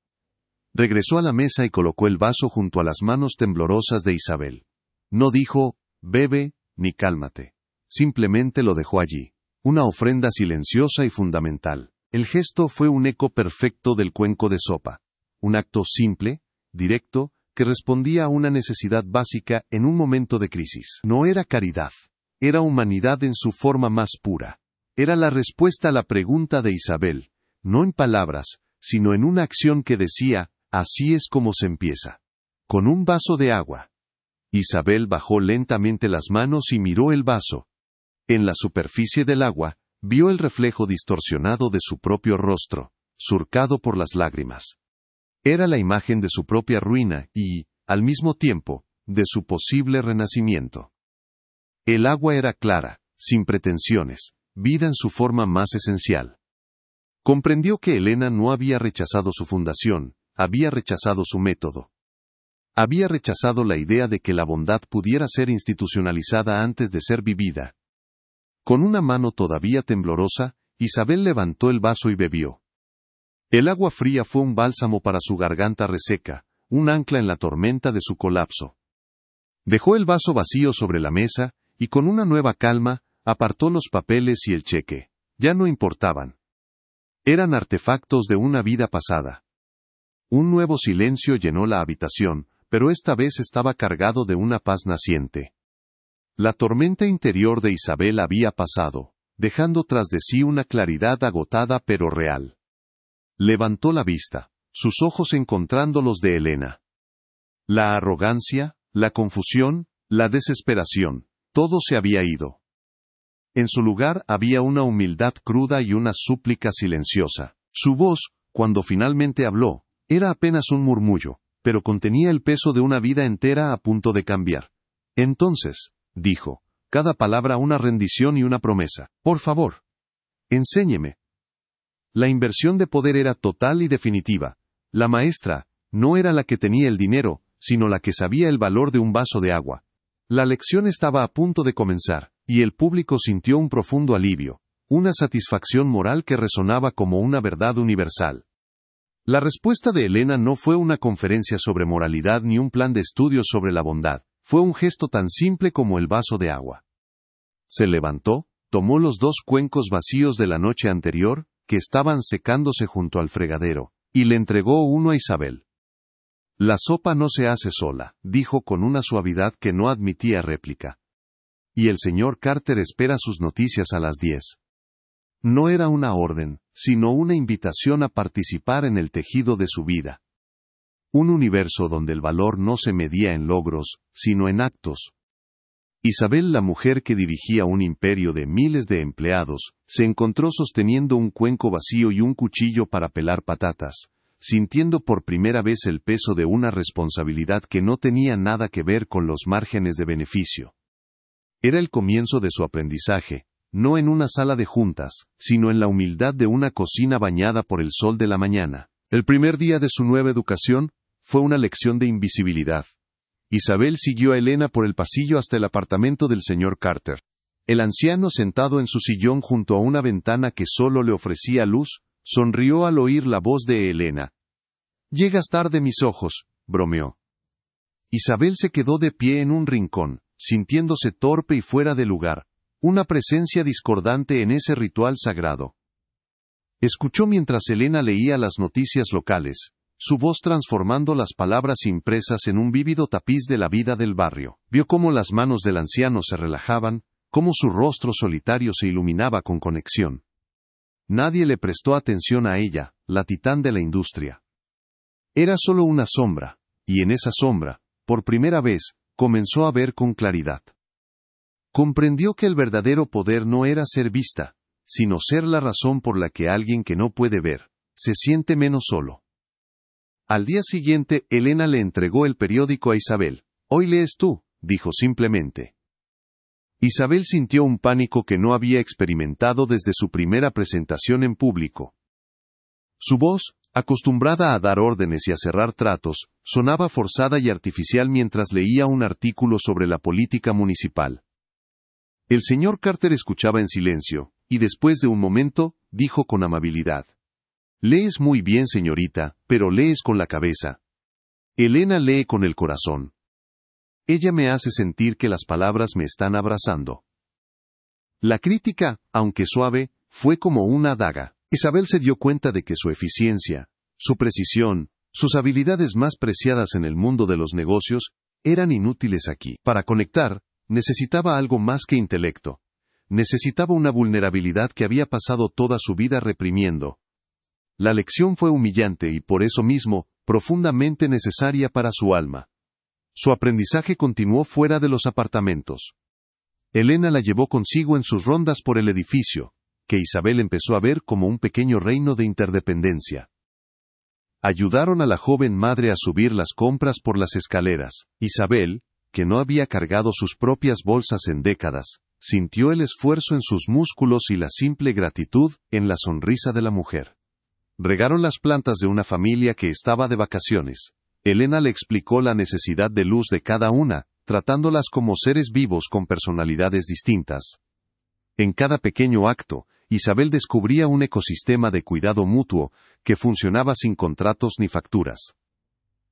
Regresó a la mesa y colocó el vaso junto a las manos temblorosas de Isabel. No dijo, bebe, ni cálmate. Simplemente lo dejó allí, una ofrenda silenciosa y fundamental. El gesto fue un eco perfecto del cuenco de sopa. Un acto simple, directo, que respondía a una necesidad básica en un momento de crisis. No era caridad. Era humanidad en su forma más pura. Era la respuesta a la pregunta de Isabel, no en palabras, sino en una acción que decía, así es como se empieza. Con un vaso de agua. Isabel bajó lentamente las manos y miró el vaso. En la superficie del agua, vio el reflejo distorsionado de su propio rostro, surcado por las lágrimas. Era la imagen de su propia ruina y, al mismo tiempo, de su posible renacimiento. El agua era clara, sin pretensiones, vida en su forma más esencial. Comprendió que Elena no había rechazado su fundación, había rechazado su método. Había rechazado la idea de que la bondad pudiera ser institucionalizada antes de ser vivida. Con una mano todavía temblorosa, Isabel levantó el vaso y bebió. El agua fría fue un bálsamo para su garganta reseca, un ancla en la tormenta de su colapso. Dejó el vaso vacío sobre la mesa, y con una nueva calma, apartó los papeles y el cheque. Ya no importaban. Eran artefactos de una vida pasada. Un nuevo silencio llenó la habitación, pero esta vez estaba cargado de una paz naciente. La tormenta interior de Isabel había pasado, dejando tras de sí una claridad agotada pero real. Levantó la vista, sus ojos encontrando los de Elena. La arrogancia, la confusión, la desesperación, todo se había ido. En su lugar había una humildad cruda y una súplica silenciosa. Su voz, cuando finalmente habló, era apenas un murmullo, pero contenía el peso de una vida entera a punto de cambiar. Entonces, dijo, cada palabra una rendición y una promesa. Por favor, enséñeme. La inversión de poder era total y definitiva. La maestra no era la que tenía el dinero, sino la que sabía el valor de un vaso de agua. La lección estaba a punto de comenzar, y el público sintió un profundo alivio, una satisfacción moral que resonaba como una verdad universal. La respuesta de Elena no fue una conferencia sobre moralidad ni un plan de estudios sobre la bondad, fue un gesto tan simple como el vaso de agua. Se levantó, tomó los 2 cuencos vacíos de la noche anterior, que estaban secándose junto al fregadero, y le entregó uno a Isabel. La sopa no se hace sola, dijo con una suavidad que no admitía réplica. Y el señor Carter espera sus noticias a las 10. No era una orden, sino una invitación a participar en el tejido de su vida. Un universo donde el valor no se medía en logros, sino en actos. Isabel, la mujer que dirigía un imperio de miles de empleados, se encontró sosteniendo un cuenco vacío y un cuchillo para pelar patatas, sintiendo por primera vez el peso de una responsabilidad que no tenía nada que ver con los márgenes de beneficio. Era el comienzo de su aprendizaje, no en una sala de juntas, sino en la humildad de una cocina bañada por el sol de la mañana. El primer día de su nueva educación fue una lección de invisibilidad. Isabel siguió a Elena por el pasillo hasta el apartamento del señor Carter. El anciano, sentado en su sillón junto a una ventana que solo le ofrecía luz, sonrió al oír la voz de Elena. «Llegas tarde, mis ojos», bromeó. Isabel se quedó de pie en un rincón, sintiéndose torpe y fuera de lugar, una presencia discordante en ese ritual sagrado. Escuchó mientras Elena leía las noticias locales, su voz transformando las palabras impresas en un vívido tapiz de la vida del barrio. Vio cómo las manos del anciano se relajaban, cómo su rostro solitario se iluminaba con conexión. Nadie le prestó atención a ella, la titán de la industria. Era solo una sombra, y en esa sombra, por primera vez, comenzó a ver con claridad. Comprendió que el verdadero poder no era ser vista, sino ser la razón por la que alguien que no puede ver, se siente menos solo. Al día siguiente, Elena le entregó el periódico a Isabel. «Hoy lees tú», dijo simplemente. Isabel sintió un pánico que no había experimentado desde su primera presentación en público. Su voz, acostumbrada a dar órdenes y a cerrar tratos, sonaba forzada y artificial mientras leía un artículo sobre la política municipal. El señor Carter escuchaba en silencio, y después de un momento, dijo con amabilidad. «Lees muy bien, señorita, pero lees con la cabeza». Elena lee con el corazón. Ella me hace sentir que las palabras me están abrazando. La crítica, aunque suave, fue como una daga. Isabel se dio cuenta de que su eficiencia, su precisión, sus habilidades más preciadas en el mundo de los negocios, eran inútiles aquí. Para conectar, necesitaba algo más que intelecto. Necesitaba una vulnerabilidad que había pasado toda su vida reprimiendo. La lección fue humillante y por eso mismo, profundamente necesaria para su alma. Su aprendizaje continuó fuera de los apartamentos. Elena la llevó consigo en sus rondas por el edificio, que Isabel empezó a ver como un pequeño reino de interdependencia. Ayudaron a la joven madre a subir las compras por las escaleras. Isabel, que no había cargado sus propias bolsas en décadas, sintió el esfuerzo en sus músculos y la simple gratitud en la sonrisa de la mujer. Regaron las plantas de una familia que estaba de vacaciones. Elena le explicó la necesidad de luz de cada una, tratándolas como seres vivos con personalidades distintas. En cada pequeño acto, Isabel descubría un ecosistema de cuidado mutuo que funcionaba sin contratos ni facturas.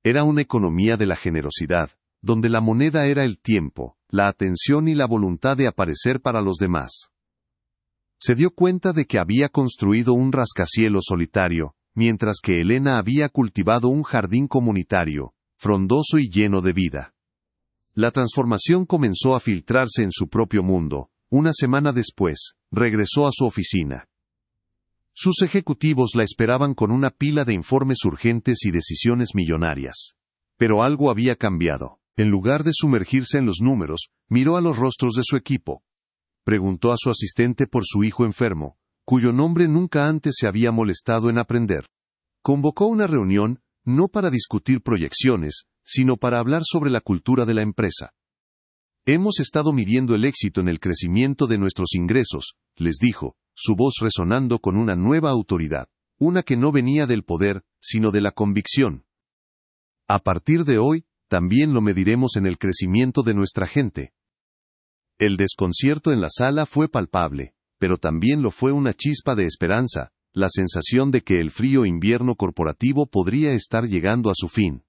Era una economía de la generosidad, donde la moneda era el tiempo, la atención y la voluntad de aparecer para los demás. Se dio cuenta de que había construido un rascacielos solitario, mientras que Elena había cultivado un jardín comunitario, frondoso y lleno de vida. La transformación comenzó a filtrarse en su propio mundo. Una semana después, regresó a su oficina. Sus ejecutivos la esperaban con una pila de informes urgentes y decisiones millonarias. Pero algo había cambiado. En lugar de sumergirse en los números, miró a los rostros de su equipo. Preguntó a su asistente por su hijo enfermo, cuyo nombre nunca antes se había molestado en aprender. Convocó una reunión, no para discutir proyecciones, sino para hablar sobre la cultura de la empresa. Hemos estado midiendo el éxito en el crecimiento de nuestros ingresos, les dijo, su voz resonando con una nueva autoridad, una que no venía del poder, sino de la convicción. A partir de hoy, también lo mediremos en el crecimiento de nuestra gente. El desconcierto en la sala fue palpable, pero también lo fue una chispa de esperanza, la sensación de que el frío invierno corporativo podría estar llegando a su fin.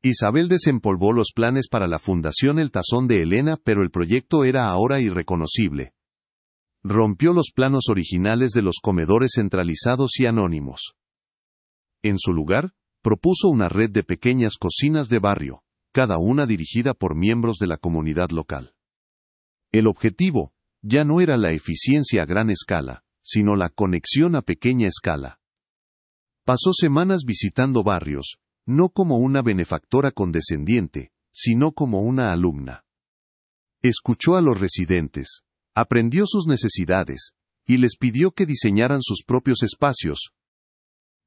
Isabel desempolvó los planes para la fundación El Tazón de Elena, pero el proyecto era ahora irreconocible. Rompió los planos originales de los comedores centralizados y anónimos. En su lugar, propuso una red de pequeñas cocinas de barrio, cada una dirigida por miembros de la comunidad local. El objetivo ya no era la eficiencia a gran escala, sino la conexión a pequeña escala. Pasó semanas visitando barrios, no como una benefactora condescendiente, sino como una alumna. Escuchó a los residentes, aprendió sus necesidades, y les pidió que diseñaran sus propios espacios.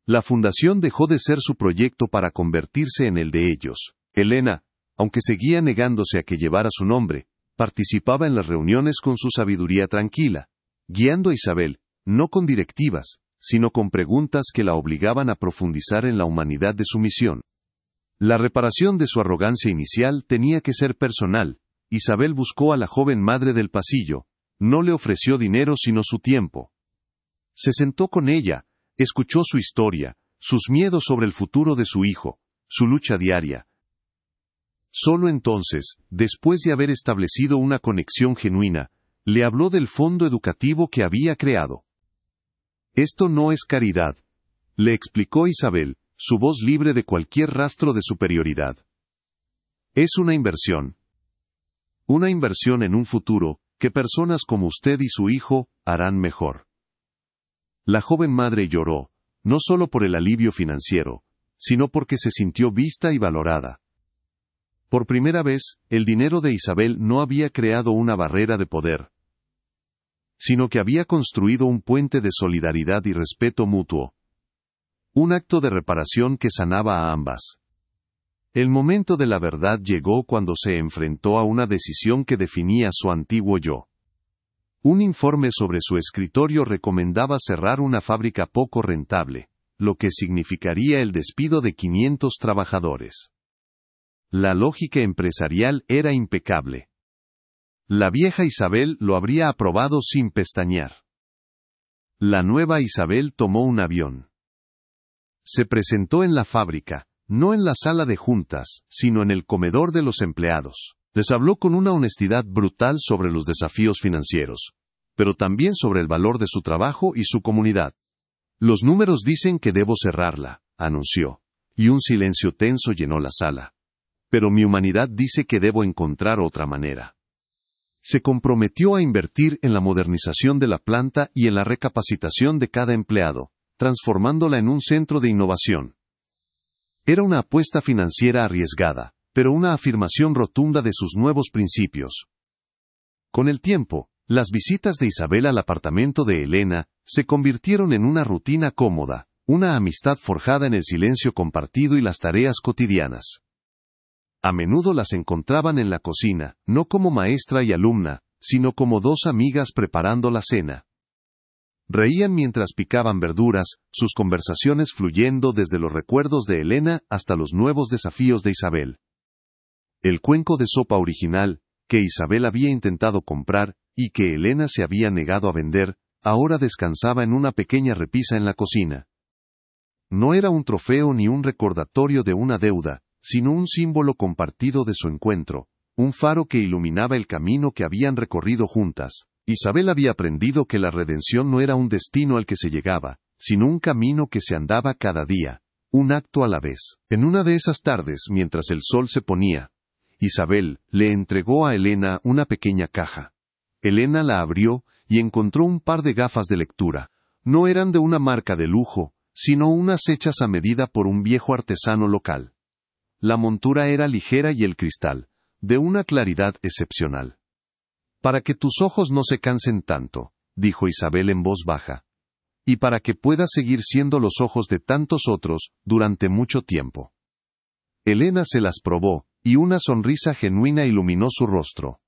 La fundación dejó de ser su proyecto para convertirse en el de ellos. Elena, aunque seguía negándose a que llevara su nombre, participaba en las reuniones con su sabiduría tranquila, guiando a Isabel, no con directivas, sino con preguntas que la obligaban a profundizar en la humanidad de su misión. La reparación de su arrogancia inicial tenía que ser personal. Isabel buscó a la joven madre del pasillo, no le ofreció dinero sino su tiempo. Se sentó con ella, escuchó su historia, sus miedos sobre el futuro de su hijo, su lucha diaria. Solo entonces, después de haber establecido una conexión genuina, le habló del fondo educativo que había creado. Esto no es caridad, le explicó Isabel, su voz libre de cualquier rastro de superioridad. Es una inversión. Una inversión en un futuro, que personas como usted y su hijo, harán mejor. La joven madre lloró, no solo por el alivio financiero, sino porque se sintió vista y valorada. Por primera vez, el dinero de Isabel no había creado una barrera de poder, sino que había construido un puente de solidaridad y respeto mutuo. Un acto de reparación que sanaba a ambas. El momento de la verdad llegó cuando se enfrentó a una decisión que definía su antiguo yo. Un informe sobre su escritorio recomendaba cerrar una fábrica poco rentable, lo que significaría el despido de 500 trabajadores. La lógica empresarial era impecable. La vieja Isabel lo habría aprobado sin pestañear. La nueva Isabel tomó un avión. Se presentó en la fábrica, no en la sala de juntas, sino en el comedor de los empleados. Les habló con una honestidad brutal sobre los desafíos financieros, pero también sobre el valor de su trabajo y su comunidad. Los números dicen que debo cerrarla, anunció, y un silencio tenso llenó la sala. Pero mi humanidad dice que debo encontrar otra manera. Se comprometió a invertir en la modernización de la planta y en la recapacitación de cada empleado, transformándola en un centro de innovación. Era una apuesta financiera arriesgada, pero una afirmación rotunda de sus nuevos principios. Con el tiempo, las visitas de Isabel al apartamento de Elena se convirtieron en una rutina cómoda, una amistad forjada en el silencio compartido y las tareas cotidianas. A menudo las encontraban en la cocina, no como maestra y alumna, sino como dos amigas preparando la cena. Reían mientras picaban verduras, sus conversaciones fluyendo desde los recuerdos de Elena hasta los nuevos desafíos de Isabel. El cuenco de sopa original, que Isabel había intentado comprar, y que Elena se había negado a vender, ahora descansaba en una pequeña repisa en la cocina. No era un trofeo ni un recordatorio de una deuda, sino un símbolo compartido de su encuentro, un faro que iluminaba el camino que habían recorrido juntas. Isabel había aprendido que la redención no era un destino al que se llegaba, sino un camino que se andaba cada día, un acto a la vez. En una de esas tardes, mientras el sol se ponía, Isabel le entregó a Elena una pequeña caja. Elena la abrió y encontró un par de gafas de lectura. No eran de una marca de lujo, sino unas hechas a medida por un viejo artesano local. La montura era ligera y el cristal, de una claridad excepcional. Para que tus ojos no se cansen tanto, dijo Isabel en voz baja. y para que pueda seguir siendo los ojos de tantos otros, durante mucho tiempo. Elena se las probó, y una sonrisa genuina iluminó su rostro.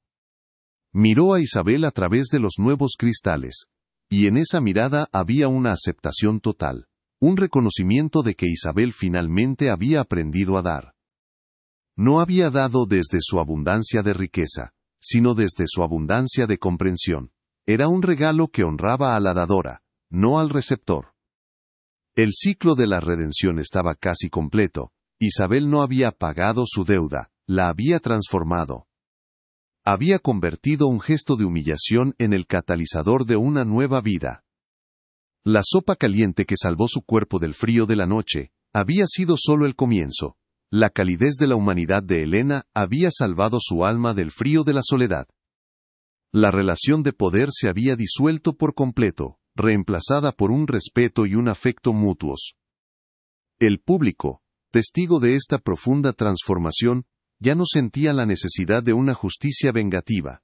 Miró a Isabel a través de los nuevos cristales, y en esa mirada había una aceptación total, un reconocimiento de que Isabel finalmente había aprendido a dar. No había dado desde su abundancia de riqueza, sino desde su abundancia de comprensión. Era un regalo que honraba a la dadora, no al receptor. El ciclo de la redención estaba casi completo. Isabel no había pagado su deuda, la había transformado. Había convertido un gesto de humillación en el catalizador de una nueva vida. La sopa caliente que salvó su cuerpo del frío de la noche, había sido solo el comienzo. La calidez de la humanidad de Elena había salvado su alma del frío de la soledad. La relación de poder se había disuelto por completo, reemplazada por un respeto y un afecto mutuos. El público, testigo de esta profunda transformación, ya no sentía la necesidad de una justicia vengativa.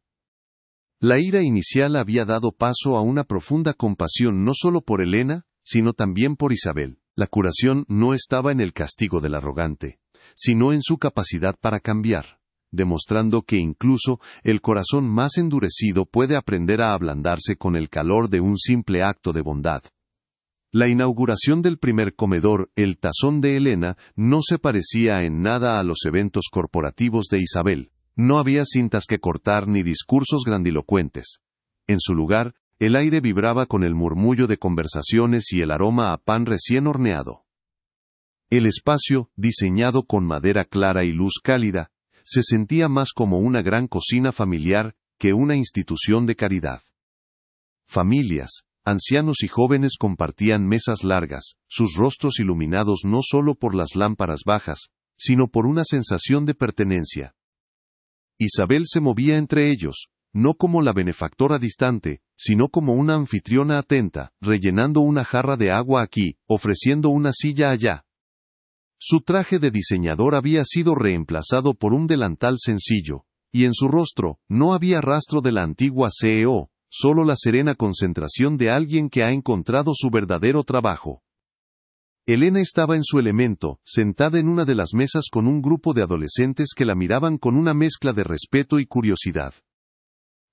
La ira inicial había dado paso a una profunda compasión no solo por Elena, sino también por Isabel. La curación no estaba en el castigo del arrogante, sino en su capacidad para cambiar, demostrando que incluso el corazón más endurecido puede aprender a ablandarse con el calor de un simple acto de bondad. La inauguración del primer comedor, el Tazón de Elena, no se parecía en nada a los eventos corporativos de Isabel. No había cintas que cortar ni discursos grandilocuentes. En su lugar, el aire vibraba con el murmullo de conversaciones y el aroma a pan recién horneado. El espacio, diseñado con madera clara y luz cálida, se sentía más como una gran cocina familiar que una institución de caridad. Familias, ancianos y jóvenes compartían mesas largas, sus rostros iluminados no solo por las lámparas bajas, sino por una sensación de pertenencia. Isabel se movía entre ellos, no como la benefactora distante, sino como una anfitriona atenta, rellenando una jarra de agua aquí, ofreciendo una silla allá. Su traje de diseñador había sido reemplazado por un delantal sencillo, y en su rostro no había rastro de la antigua CEO, solo la serena concentración de alguien que ha encontrado su verdadero trabajo. Elena estaba en su elemento, sentada en una de las mesas con un grupo de adolescentes que la miraban con una mezcla de respeto y curiosidad.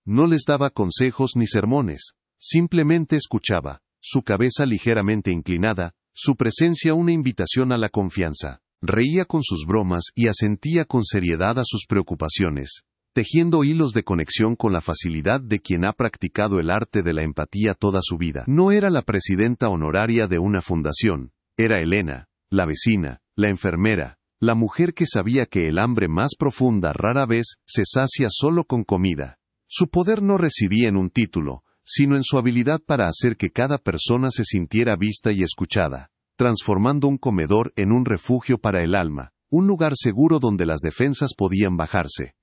No les daba consejos ni sermones, simplemente escuchaba, su cabeza ligeramente inclinada, su presencia una invitación a la confianza. Reía con sus bromas y asentía con seriedad a sus preocupaciones, tejiendo hilos de conexión con la facilidad de quien ha practicado el arte de la empatía toda su vida. No era la presidenta honoraria de una fundación, era Elena, la vecina, la enfermera, la mujer que sabía que el hambre más profunda rara vez se sacia solo con comida. Su poder no residía en un título, sino en su habilidad para hacer que cada persona se sintiera vista y escuchada, transformando un comedor en un refugio para el alma, un lugar seguro donde las defensas podían bajarse.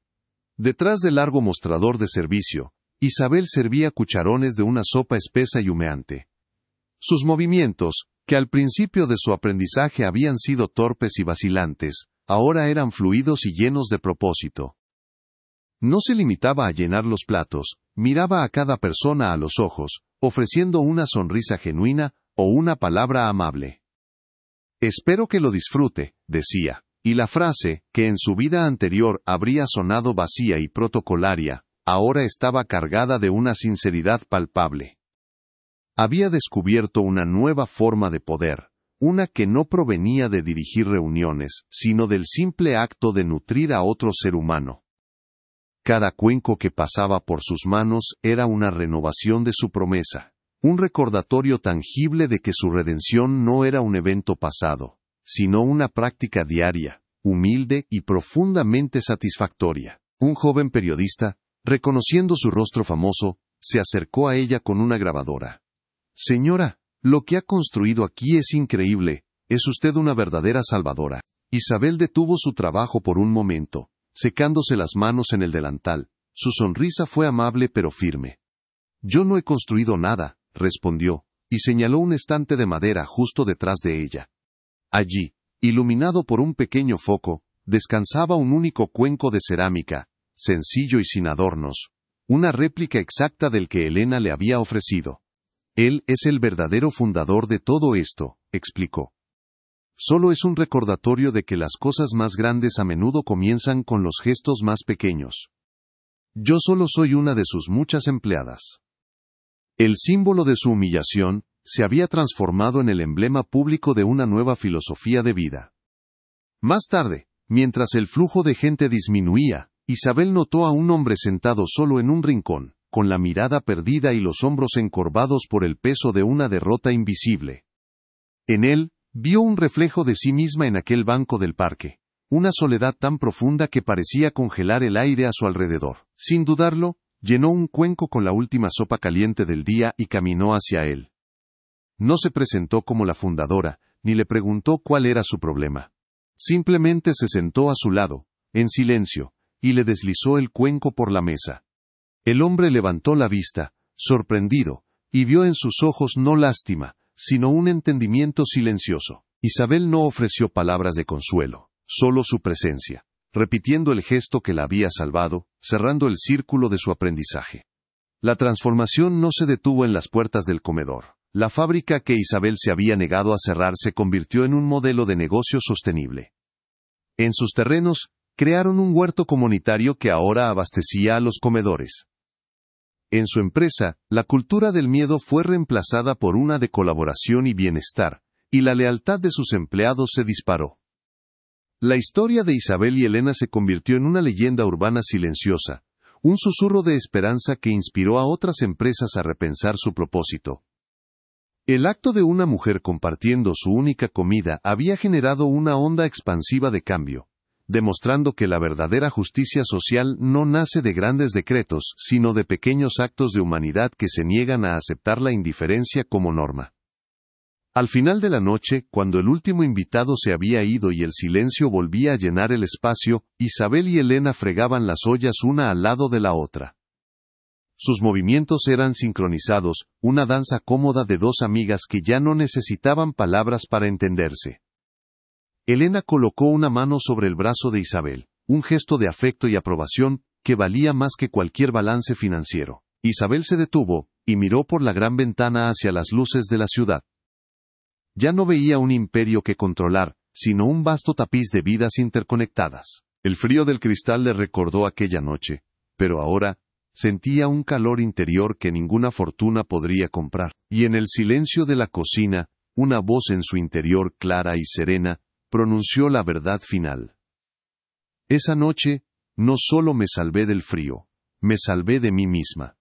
Detrás del largo mostrador de servicio, Isabel servía cucharones de una sopa espesa y humeante. Sus movimientos, que al principio de su aprendizaje habían sido torpes y vacilantes, ahora eran fluidos y llenos de propósito. No se limitaba a llenar los platos, miraba a cada persona a los ojos, ofreciendo una sonrisa genuina o una palabra amable. «Espero que lo disfrute», decía, y la frase, que en su vida anterior habría sonado vacía y protocolaria, ahora estaba cargada de una sinceridad palpable. Había descubierto una nueva forma de poder, una que no provenía de dirigir reuniones, sino del simple acto de nutrir a otro ser humano. Cada cuenco que pasaba por sus manos era una renovación de su promesa, un recordatorio tangible de que su redención no era un evento pasado, sino una práctica diaria, humilde y profundamente satisfactoria. Un joven periodista, reconociendo su rostro famoso, se acercó a ella con una grabadora. «Señora, lo que ha construido aquí es increíble, es usted una verdadera salvadora». Isabel detuvo su trabajo por un momento, secándose las manos en el delantal. Su sonrisa fue amable pero firme. «Yo no he construido nada», respondió, y señaló un estante de madera justo detrás de ella. Allí, iluminado por un pequeño foco, descansaba un único cuenco de cerámica, sencillo y sin adornos, una réplica exacta del que Elena le había ofrecido. Él es el verdadero fundador de todo esto, explicó. Solo es un recordatorio de que las cosas más grandes a menudo comienzan con los gestos más pequeños. Yo solo soy una de sus muchas empleadas. El símbolo de su humillación se había transformado en el emblema público de una nueva filosofía de vida. Más tarde, mientras el flujo de gente disminuía, Isabel notó a un hombre sentado solo en un rincón, con la mirada perdida y los hombros encorvados por el peso de una derrota invisible. En él, vio un reflejo de sí misma en aquel banco del parque, una soledad tan profunda que parecía congelar el aire a su alrededor. Sin dudarlo, llenó un cuenco con la última sopa caliente del día y caminó hacia él. No se presentó como la fundadora, ni le preguntó cuál era su problema. Simplemente se sentó a su lado, en silencio, y le deslizó el cuenco por la mesa. El hombre levantó la vista, sorprendido, y vio en sus ojos no lástima, sino un entendimiento silencioso. Isabel no ofreció palabras de consuelo, solo su presencia, repitiendo el gesto que la había salvado, cerrando el círculo de su aprendizaje. La transformación no se detuvo en las puertas del comedor. La fábrica que Isabel se había negado a cerrar se convirtió en un modelo de negocio sostenible. En sus terrenos, crearon un huerto comunitario que ahora abastecía a los comedores. En su empresa, la cultura del miedo fue reemplazada por una de colaboración y bienestar, y la lealtad de sus empleados se disparó. La historia de Isabel y Elena se convirtió en una leyenda urbana silenciosa, un susurro de esperanza que inspiró a otras empresas a repensar su propósito. El acto de una mujer compartiendo su única comida había generado una onda expansiva de cambio, demostrando que la verdadera justicia social no nace de grandes decretos, sino de pequeños actos de humanidad que se niegan a aceptar la indiferencia como norma. Al final de la noche, cuando el último invitado se había ido y el silencio volvía a llenar el espacio, Isabel y Elena fregaban las ollas una al lado de la otra. Sus movimientos eran sincronizados, una danza cómoda de dos amigas que ya no necesitaban palabras para entenderse. Elena colocó una mano sobre el brazo de Isabel, un gesto de afecto y aprobación que valía más que cualquier balance financiero. Isabel se detuvo y miró por la gran ventana hacia las luces de la ciudad. Ya no veía un imperio que controlar, sino un vasto tapiz de vidas interconectadas. El frío del cristal le recordó aquella noche, pero ahora sentía un calor interior que ninguna fortuna podría comprar. Y en el silencio de la cocina, una voz en su interior clara y serena, pronunció la verdad final. Esa noche, no solo me salvé del frío, me salvé de mí misma.